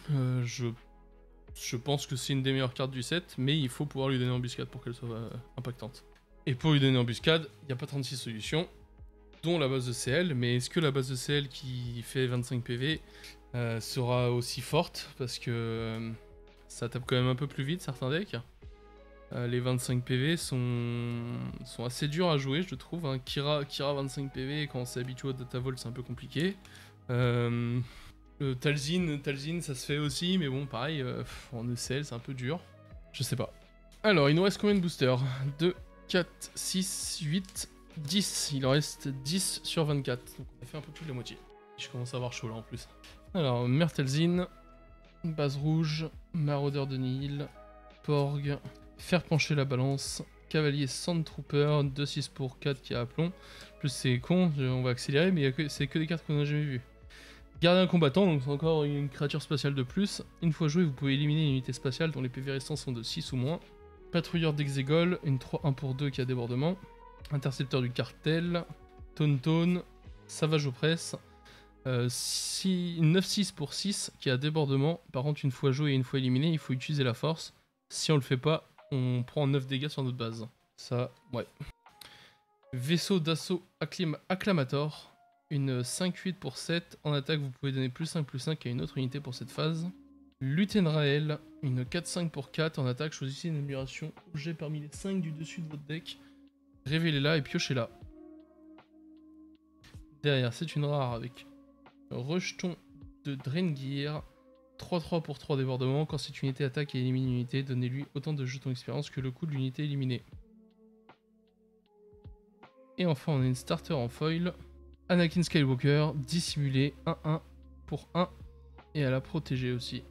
je pense que c'est une des meilleures cartes du set, mais il faut pouvoir lui donner embuscade pour qu'elle soit impactante. Et pour lui donner embuscade, il n'y a pas 36 solutions, dont la base de CL, mais est-ce que la base de CL qui fait 25 PV sera aussi forte? Parce que ça tape quand même un peu plus vite certains decks. Les 25 PV sont assez durs à jouer, je trouve. Hein. Kira 25 PV, quand on s'est habitué au Datavolt, c'est un peu compliqué. Talzin, ça se fait aussi, mais bon, pareil, en ECL, c'est un peu dur. Je sais pas. Alors, il nous reste combien de boosters? 2, 4, 6, 8, 10. Il en reste 10 sur 24. Donc, on a fait un peu plus de la moitié. Je commence à avoir chaud là en plus. Alors, Mertelzin, Base Rouge, Maraudeur de Nihil, Porg, Faire pencher la balance, Cavalier Sandtrooper, 2-6 pour 4 qui a aplomb. Plus c'est con, on va accélérer, mais c'est que des cartes qu'on n'a jamais vues. Gardien combattant, donc c'est encore une créature spatiale de plus. Une fois joué, vous pouvez éliminer une unité spatiale dont les PV restants sont de 6 ou moins. Patrouilleur d'Exégol, une 3-1 pour 2 qui a débordement. Intercepteur du cartel, Tauntaun, Savage Oppress. 9-6 pour 6 qui a débordement. Par contre, une fois joué et une fois éliminé, il faut utiliser la force. Si on le fait pas, on prend 9 dégâts sur notre base. Ça, ouais. Vaisseau d'assaut Acclamator. Une 5-8 pour 7. En attaque, vous pouvez donner +5/+5 à une autre unité pour cette phase. Lutenrael. Une 4-5 pour 4. En attaque, choisissez une amélioration objet parmi les 5 du dessus de votre deck. Révélez-la et piochez-la. Derrière, c'est une rare avec Rejeton de Draengeir. 3-3 pour 3 débordements. Quand cette unité attaque et élimine une unité, donnez-lui autant de jetons d'expérience que le coût de l'unité éliminée. Et enfin, on a une starter en foil. Anakin Skywalker, dissimulé, 1-1 pour 1. Et elle a protégé aussi.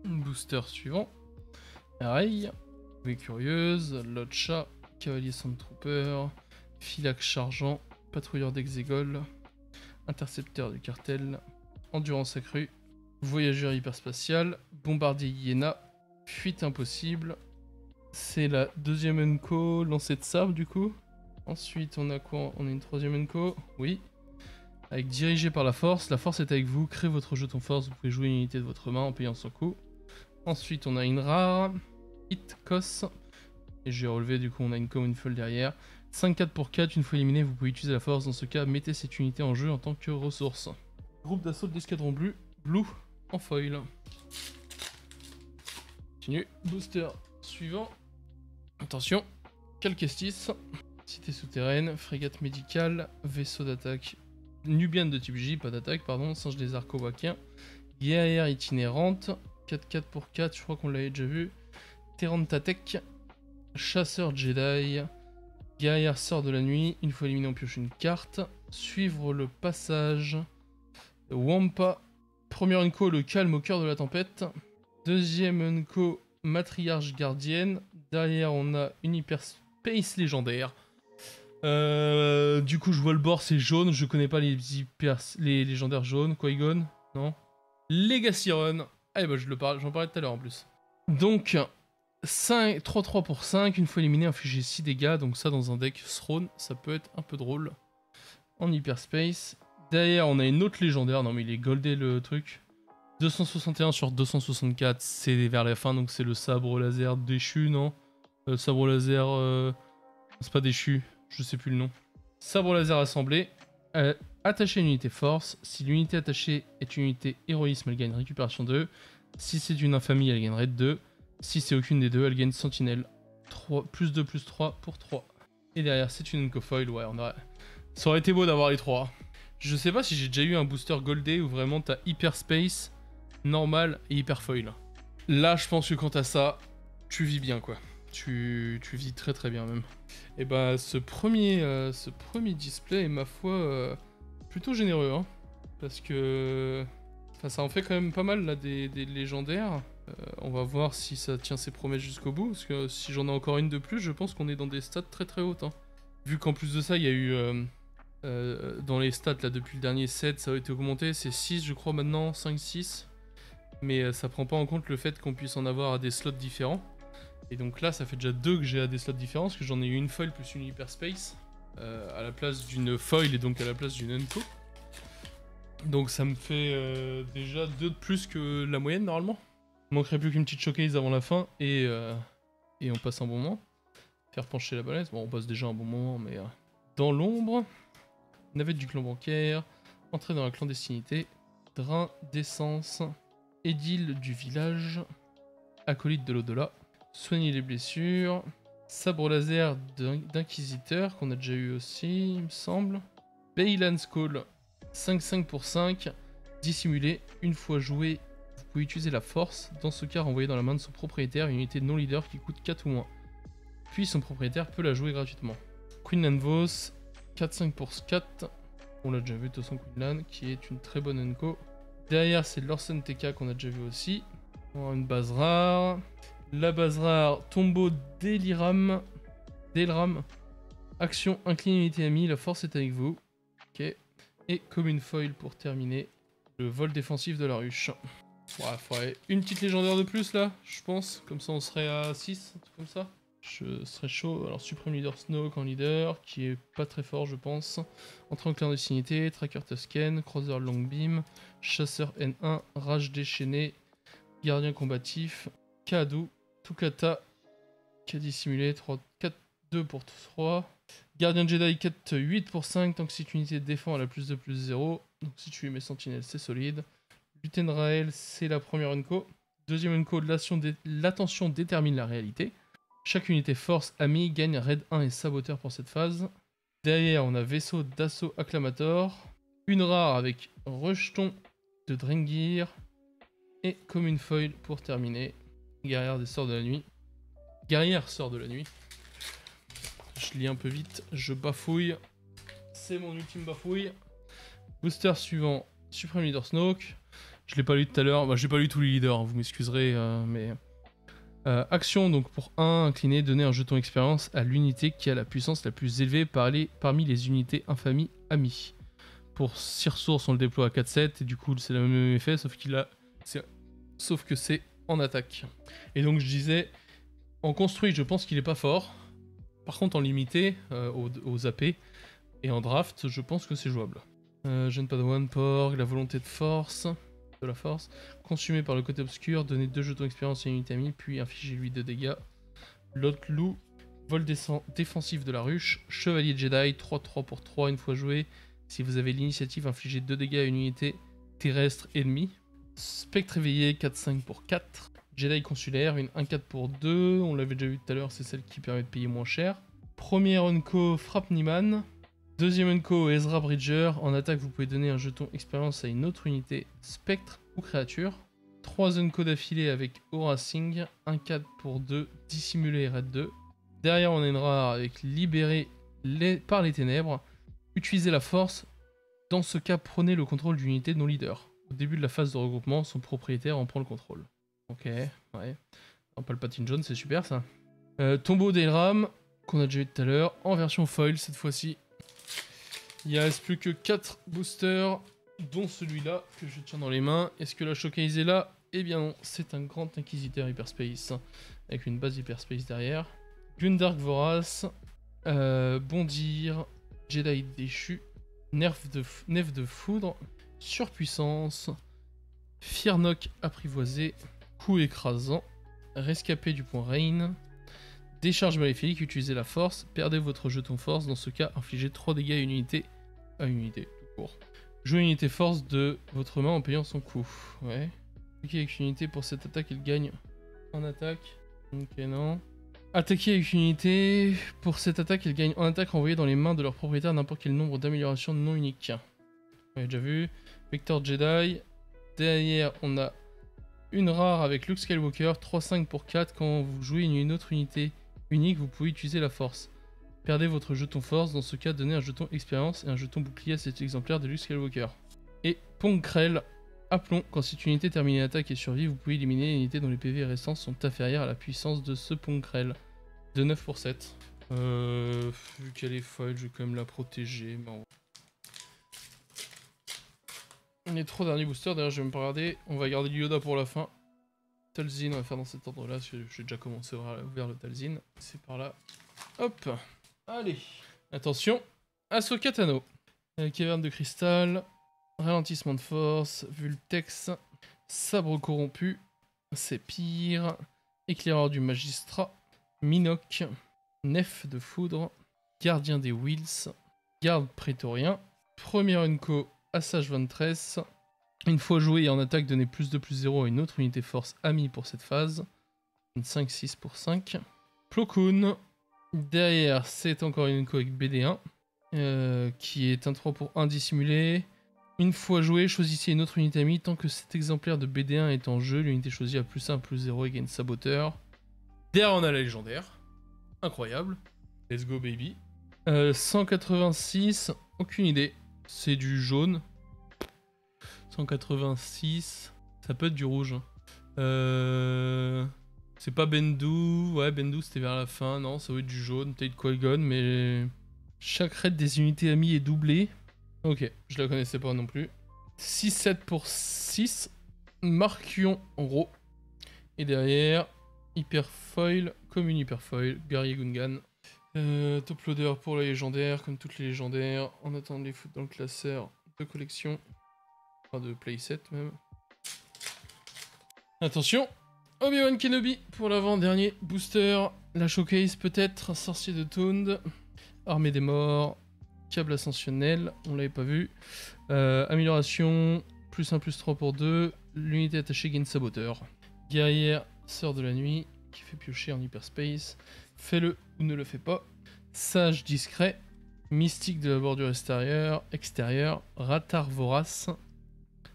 Booster suivant. Pareil. Curieuse, Lotcha, Cavalier Sandtrooper, Philax Chargeant, Patrouilleur d'Exégol, Intercepteur du cartel, Endurance accrue, Voyageur hyperspatial, Bombardier Hyena, Fuite impossible. C'est la deuxième Unco, Lancer de sabre du coup. Ensuite on a quoi? On a une troisième Unco, oui. Avec Dirigé par la force est avec vous, créez votre jeton force, vous pouvez jouer une unité de votre main en payant son coût. Ensuite on a une rare, Hit Kos, et j'ai relevé du coup on a une common folle derrière. 5-4 pour 4, une fois éliminé vous pouvez utiliser la force, dans ce cas mettez cette unité en jeu en tant que ressource. Groupe d'assaut de l'escadron bleu, Blue en foil. Continue, booster suivant. Attention, Calquestis, cité souterraine, frégate médicale, vaisseau d'attaque, Nubian de type J, pas d'attaque, pardon, singe des arcobaquiens, guerrière itinérante, 4-4 pour 4, je crois qu'on l'avait déjà vu, Terantatek, chasseur Jedi, guerrière sort de la nuit, une fois éliminé on pioche une carte, suivre le passage, Wampa, première Unco, le calme au cœur de la tempête, deuxième Unco, matriarche gardienne, derrière on a une hyperspace légendaire. Du coup je vois le bord, c'est jaune, je connais pas les légendaires jaunes. Qui-Gon, non. Legacy Run, ah bah j'en parlais tout à l'heure en plus. Donc 3-3 pour 5, une fois éliminé infligez 6 dégâts, donc ça dans un deck Throne, ça peut être un peu drôle. En hyperspace, derrière on a une autre légendaire, non mais il est goldé le truc. 261 sur 264, c'est vers la fin, donc c'est le sabre laser déchu, non? Sabre laser... c'est pas déchu, je sais plus le nom. Sabre laser assemblé. Attaché à une unité force. Si l'unité attachée est une unité héroïsme, elle gagne récupération 2. Si c'est une infamie, elle gagne raid 2. Si c'est aucune des deux, elle gagne sentinelle. 3, plus 2, plus 3 pour 3. Et derrière, c'est une Uncofoil. Ouais, ça aurait été beau d'avoir les 3. Je sais pas si j'ai déjà eu un booster goldé où vraiment t'as hyperspace, normal et hyperfoil. Là, je pense que quand t'as ça, tu vis bien quoi. Tu vis très très bien même. Et bah ce premier display est ma foi plutôt généreux hein, parce que ça en fait quand même pas mal là des légendaires. On va voir si ça tient ses promesses jusqu'au bout, parce que si j'en ai encore une de plus, je pense qu'on est dans des stats très très hautes. Hein. Vu qu'en plus de ça, il y a eu dans les stats là depuis le dernier set, ça a été augmenté, c'est 6 je crois maintenant, 5, 6. Mais ça prend pas en compte le fait qu'on puisse en avoir à des slots différents. Et donc là, ça fait déjà 2 que j'ai à des slots différents, parce que j'en ai eu une foil plus une hyperspace, à la place d'une foil et donc à la place d'une unco. Donc ça me fait déjà 2 de plus que la moyenne normalement. Il manquerait plus qu'une petite showcase avant la fin et on passe un bon moment. Faire pencher la balance, bon on passe déjà un bon moment mais... Dans l'ombre, navette du clan bancaire, entrée dans la clandestinité, drain d'essence, édile du village, acolyte de l'au-delà, soigner les blessures, sabre laser d'inquisiteur qu'on a déjà eu aussi il me semble, Baylan's Call, 5-5 pour 5, dissimulé, une fois joué, vous pouvez utiliser la force, dans ce cas renvoyer dans la main de son propriétaire une unité non leader qui coûte 4 ou moins. Puis son propriétaire peut la jouer gratuitement. Queenland Vos, 4-5 pour 4, on l'a déjà vu de toute façon Queenland, qui est une très bonne unco. Derrière c'est Lorsen TK qu'on a déjà vu aussi. On a une base rare. La base rare, tombeau d'Eliram. Action, incline unité amie, la force est avec vous. Ok. Et comme une foil pour terminer, le vol défensif de la ruche. Ouais, faudrait une petite légendaire de plus là, je pense. Comme ça on serait à 6, un truc comme ça. Je serais chaud. Alors Supreme Leader Snoke en leader, qui est pas très fort je pense. Entrée en clandestinité, Tracker Tusken, Crosser Longbeam, Chasseur N1, Rage déchaîné, Gardien combatif, Kadu, Tukata, qui a dissimulé 4-2 pour 3. Gardien Jedi 4-8 pour 5, tant que cette unité défend elle a plus 2 plus 0. Donc si tu lui mets sentinelle c'est solide. Lutin Rael c'est la première unco. Deuxième unco, l'attention détermine la réalité. Chaque unité force amie gagne raid 1 et saboteur pour cette phase. Derrière on a vaisseau d'assaut acclamator. Une rare avec rejeton de Drengir. Et comme une foil pour terminer. Guerrière des sorts de la nuit. Guerrière sort de la nuit. Je lis un peu vite, je bafouille. C'est mon ultime bafouille. Booster suivant, Supreme Leader Snoke. Je l'ai pas lu tout à l'heure, bah, j'ai pas lu tous les leaders, hein, vous m'excuserez, mais... action, donc pour 1, incliner, donner un jeton expérience à l'unité qui a la puissance la plus élevée parmi les unités infamie amies. Pour 6 ressources, on le déploie à 4-7, et du coup c'est le même effet, sauf que c'est en attaque. Et donc je disais, en construit, je pense qu'il est pas fort. Par contre, en limité, aux AP et en draft, je pense que c'est jouable. Jeune Padawan, Porg, la volonté de la force, consumé par le côté obscur, donner 2 jetons d'expérience à une unité amie, puis infliger-lui 2 dégâts. L'autre loup, vol défensif de la ruche, chevalier Jedi, 3-3 pour 3 une fois joué. Si vous avez l'initiative, infligez 2 dégâts à une unité terrestre ennemie. Spectre éveillé, 4-5 pour 4. Jedi consulaire, une 1-4 pour 2, on l'avait déjà vu tout à l'heure, c'est celle qui permet de payer moins cher. Première unco, Frappe Niman. Deuxième unco, Ezra Bridger. En attaque, vous pouvez donner un jeton expérience à une autre unité, spectre ou créature. 3 unco d'affilée avec Aura Singh, 1-4 pour 2, dissimulé raid 2. Derrière, on a une rare avec Libéré par les ténèbres. Utilisez la force. Dans ce cas, prenez le contrôle d'une unité non leader. Au début de la phase de regroupement, son propriétaire en prend le contrôle. Ok, ouais. Un Palpatine jaune, c'est super ça. Tombeau d'Elram, qu'on a déjà vu tout à l'heure, en version foil cette fois-ci. Il ne reste plus que 4 boosters, dont celui-là que je tiens dans les mains. Est-ce que la showcase est là? Eh bien non, c'est un grand inquisiteur hyperspace, avec une base hyperspace derrière. Gundark Vorace, Bondir, Jedi déchu, Nef de foudre, surpuissance, Firnok apprivoisé, coup écrasant, rescapé du point Rain, Décharge maléfique, utilisez la force, perdez votre jeton force, dans ce cas infligez 3 dégâts à une unité, tout court. Jouez une unité force de votre main en payant son coût. Ouais. Attaquez avec une unité pour cette attaque, il gagne en attaque. Ok, non. Attaquer avec une unité pour cette attaque, il gagne en attaque renvoyée dans les mains de leur propriétaire n'importe quel nombre d'améliorations non uniques. On a déjà vu. Vector Jedi. Derrière, on a une rare avec Luke Skywalker, 3-5 pour 4. Quand vous jouez une autre unité unique, vous pouvez utiliser la force. Perdez votre jeton force, dans ce cas, donnez un jeton expérience et un jeton bouclier à cet exemplaire de Luke Skywalker. Et Ponkrell, aplomb, quand cette unité termine l'attaque et survit, vous pouvez éliminer les unités dont les PV restants sont inférieurs à la puissance de ce Ponkrell. De 9 pour 7. Vu qu'elle est folle, je vais quand même la protéger. Mais les 3 derniers boosters, d'ailleurs je vais même pas regarder. On va garder le Yoda pour la fin. Talzin, on va faire dans cet ordre là, parce que j'ai déjà commencé vers le Talzin. C'est par là. Hop. Allez. Attention. Ahsoka Tano. Caverne de cristal. Ralentissement de force. Vultex. Sabre corrompu. C'est pire. Éclaireur du magistrat. Minoc. Nef de foudre. Gardien des Wills. Garde prétorien. Premier Unco. Assage 23. Une fois joué et en attaque, donnez plus de plus 0 à une autre unité force amie pour cette phase. Une 5-6 pour 5. Plo Koon. Derrière, c'est encore une Unco avec BD1. Qui est un 3 pour 1 dissimulé. Une fois joué, choisissez une autre unité amie. Tant que cet exemplaire de BD1 est en jeu, l'unité choisie a plus 1, plus 0 et gagne saboteur. Derrière, on a la légendaire. Incroyable. Let's go, baby. 186, aucune idée. C'est du jaune. 186, ça peut être du rouge. C'est pas Bendu. Ouais, Bendu c'était vers la fin. Non, ça va être du jaune, peut-être Qui-Gon, mais chaque raid des unités amies est doublé. Ok, je la connaissais pas non plus. 6-7 pour 6. Marquion en gros. Et derrière, Hyperfoil, commune Hyperfoil, guerrier Gungan. Top loader pour la légendaire, comme toutes les légendaires. En attendant de les foutre dans le classeur de collection. Enfin de playset même. Attention, Obi-Wan Kenobi pour l'avant-dernier booster. La showcase peut-être, sorcier de Tound. Armée des morts. Câble ascensionnel, on l'avait pas vu. Amélioration, plus 1, plus 3 pour 2. L'unité attachée gagne saboteur. Guerrière, sœur de la nuit, qui fait piocher en hyperspace. Fais-le ou ne le fais pas. Sage discret. Mystique de la bordure extérieure. Ratar vorace.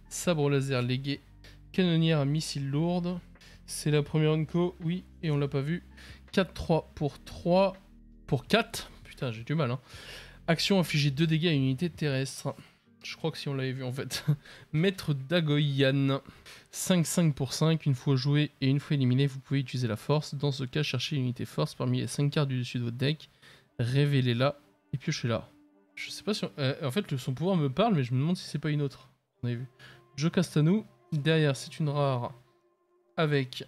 Sabre laser légué. Canonnière à missile lourde. C'est la première Unco, oui, et on l'a pas vu. 4-3 pour 3. Pour 4. Putain, j'ai du mal, hein. Action, infliger 2 dégâts à une unité terrestre. Je crois que si on l'avait vu en fait. Maître Dagoyan. 5-5 pour 5. Une fois joué et une fois éliminé, vous pouvez utiliser la force. Dans ce cas, cherchez une unité force parmi les 5 cartes du dessus de votre deck. Révélez-la et piochez-la. Je sais pas si... en fait, son pouvoir me parle, mais je me demande si c'est pas une autre. On avait vu. Jocasta-Nu. Derrière, c'est une rare avec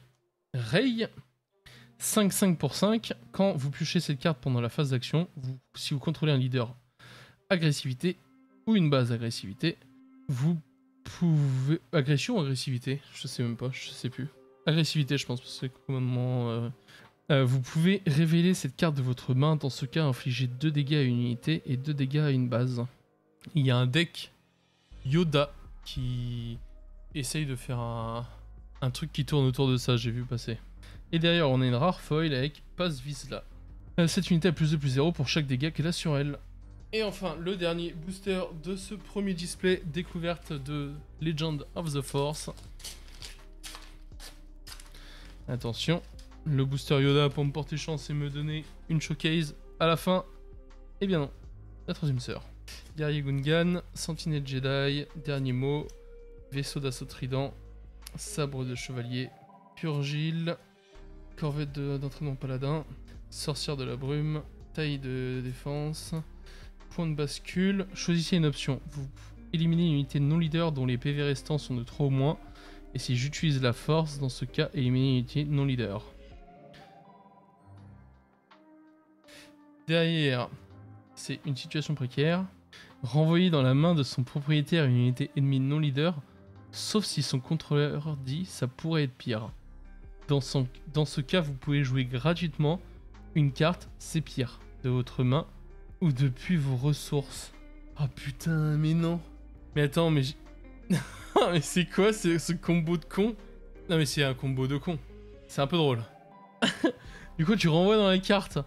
Rey. 5-5 pour 5. Quand vous piochez cette carte pendant la phase d'action, si vous contrôlez un leader agressivité ou une base agressivité, vous pouvez... Agression ou agressivité? Je sais même pas, je sais plus. Agressivité, je pense, parce que c'est commandement... vous pouvez révéler cette carte de votre main. Dans ce cas, infliger 2 dégâts à une unité et 2 dégâts à une base. Il y a un deck Yoda qui essaye de faire un truc qui tourne autour de ça, j'ai vu passer. Et derrière, on a une rare foil avec Pass Vizsla. Cette unité a plus de plus 0 pour chaque dégât qu'elle a sur elle. Et enfin, le dernier booster de ce premier display, découverte de Legend of the Force. Attention, le booster Yoda pour me porter chance et me donner une showcase à la fin. Eh bien non, la troisième sœur. Guerrier Gungan, Sentinelle Jedi, dernier mot, vaisseau d'assaut trident, sabre de chevalier, Purgile, corvette d'entraînement paladin, sorcière de la brume, taille de défense, point de bascule. Choisissez une option. Vous éliminez une unité non leader dont les PV restants sont de 3 ou moins. Et si j'utilise la force, dans ce cas, éliminez une unité non leader. Derrière, c'est une situation précaire. Renvoyer dans la main de son propriétaire une unité ennemie non leader, sauf si son contrôleur dit ça pourrait être pire. Dans ce cas, vous pouvez jouer gratuitement une carte, c'est pire. De votre main ou depuis vos ressources. Ah putain, mais non. Mais attends, mais... mais c'est quoi ce combo de con? Non mais c'est un combo de con. C'est un peu drôle. Du coup, tu renvoies dans la carte.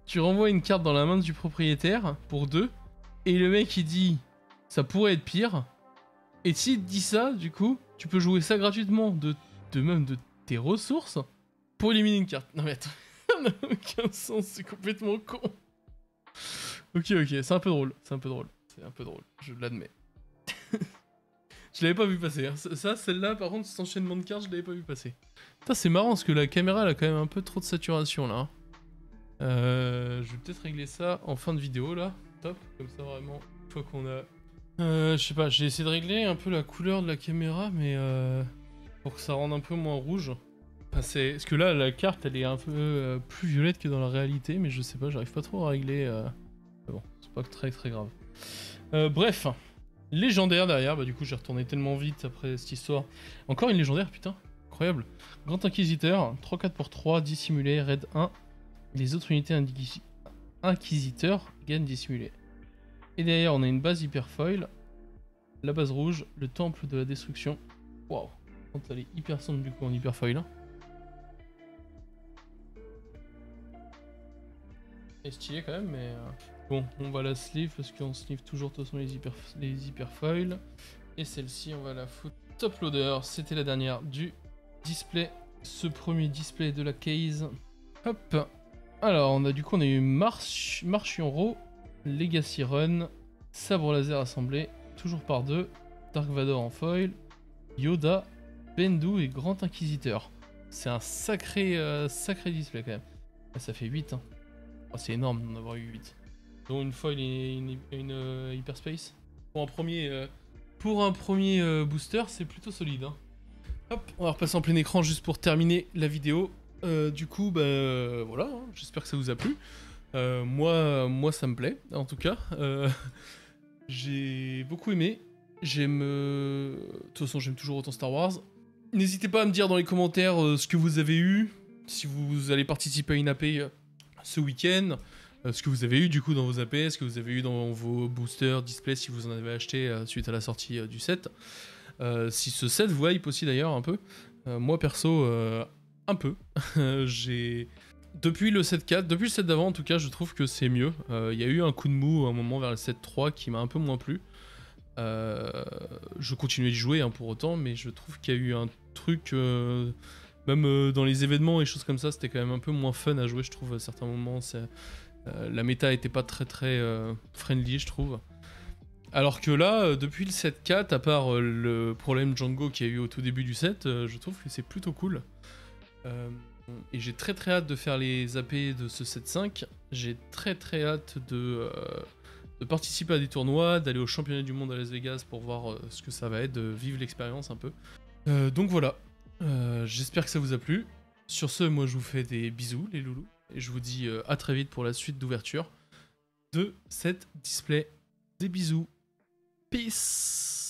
Tu renvoies une carte dans la main du propriétaire pour 2. Et le mec il dit ça pourrait être pire. Et s'il te dit ça, du coup, tu peux jouer ça gratuitement de même de tes ressources pour éliminer une carte. Non mais attends, ça n'a aucun sens, c'est complètement con. Ok, c'est un peu drôle, c'est un peu drôle. C'est un peu drôle, je l'admets. Je l'avais pas vu passer. Hein. Ça, celle-là, par contre, cet enchaînement de cartes, je l'avais pas vu passer. Putain, c'est marrant parce que la caméra, elle a quand même un peu trop de saturation là. Je vais peut-être régler ça en fin de vidéo là. Top, comme ça vraiment, une fois qu'on a... je sais pas, j'ai essayé de régler un peu la couleur de la caméra, mais pour que ça rende un peu moins rouge. Enfin, parce que là, la carte, elle est un peu plus violette que dans la réalité, mais je sais pas, j'arrive pas trop à régler. Bon, c'est pas très grave. Bref, légendaire derrière, bah du coup j'ai retourné tellement vite après cette histoire. Encore une légendaire, putain, incroyable. Grand Inquisiteur, 3-4 pour 3, dissimulé, raid 1. Les autres unités Inquisiteurs gagnent dissimulé. Et derrière, on a une base hyper foil, la base rouge, le temple de la destruction. Waouh, quand elle est hyper sombre du coup en hyper foil. C'est stylé quand même, mais bon, on va la sleeve parce qu'on sleeve toujours de toute façon les hyper foil. Et celle-ci, on va la foutre top loader. C'était la dernière du display, ce premier display de la case. Hop. Alors, on a eu Marchion Legacy Run, Sabre laser assemblé, toujours par 2, Dark Vador en foil, Yoda, Bendu et Grand Inquisiteur. C'est un sacré display quand même. Ça fait 8, hein. Oh, c'est énorme d'en avoir eu 8. Dont une foil et une hyperspace. Pour un premier booster, c'est plutôt solide. Hein. Hop, on va repasser en plein écran juste pour terminer la vidéo. Du coup, bah voilà, hein, j'espère que ça vous a plu. Moi, ça me plaît, en tout cas. J'ai beaucoup aimé. De toute façon, j'aime toujours autant Star Wars. N'hésitez pas à me dire dans les commentaires ce que vous avez eu, si vous allez participer à une AP ce week-end, ce que vous avez eu du coup dans vos AP, ce que vous avez eu dans vos boosters, displays, si vous en avez acheté suite à la sortie du set. Si ce set vous hype aussi d'ailleurs un peu. Moi perso, un peu. Depuis le 7.4, depuis le set d'avant en tout cas, je trouve que c'est mieux. Il y a eu un coup de mou à un moment vers le 7.3 qui m'a un peu moins plu. Je continuais d'y jouer hein, pour autant, mais je trouve qu'il y a eu un truc, même dans les événements et choses comme ça, c'était quand même un peu moins fun à jouer, je trouve, à certains moments. La méta était pas très friendly, je trouve. Alors que là, depuis le 7.4, à part le problème Django qu'il y a eu au tout début du set, je trouve que c'est plutôt cool. Et j'ai très hâte de faire les AP de ce 7.5. J'ai très hâte de participer à des tournois, d'aller au championnat du monde à Las Vegas pour voir ce que ça va être, de vivre l'expérience un peu. Donc voilà, j'espère que ça vous a plu. Sur ce, moi je vous fais des bisous les loulous, et je vous dis à très vite pour la suite d'ouverture de cette display. Des bisous, peace.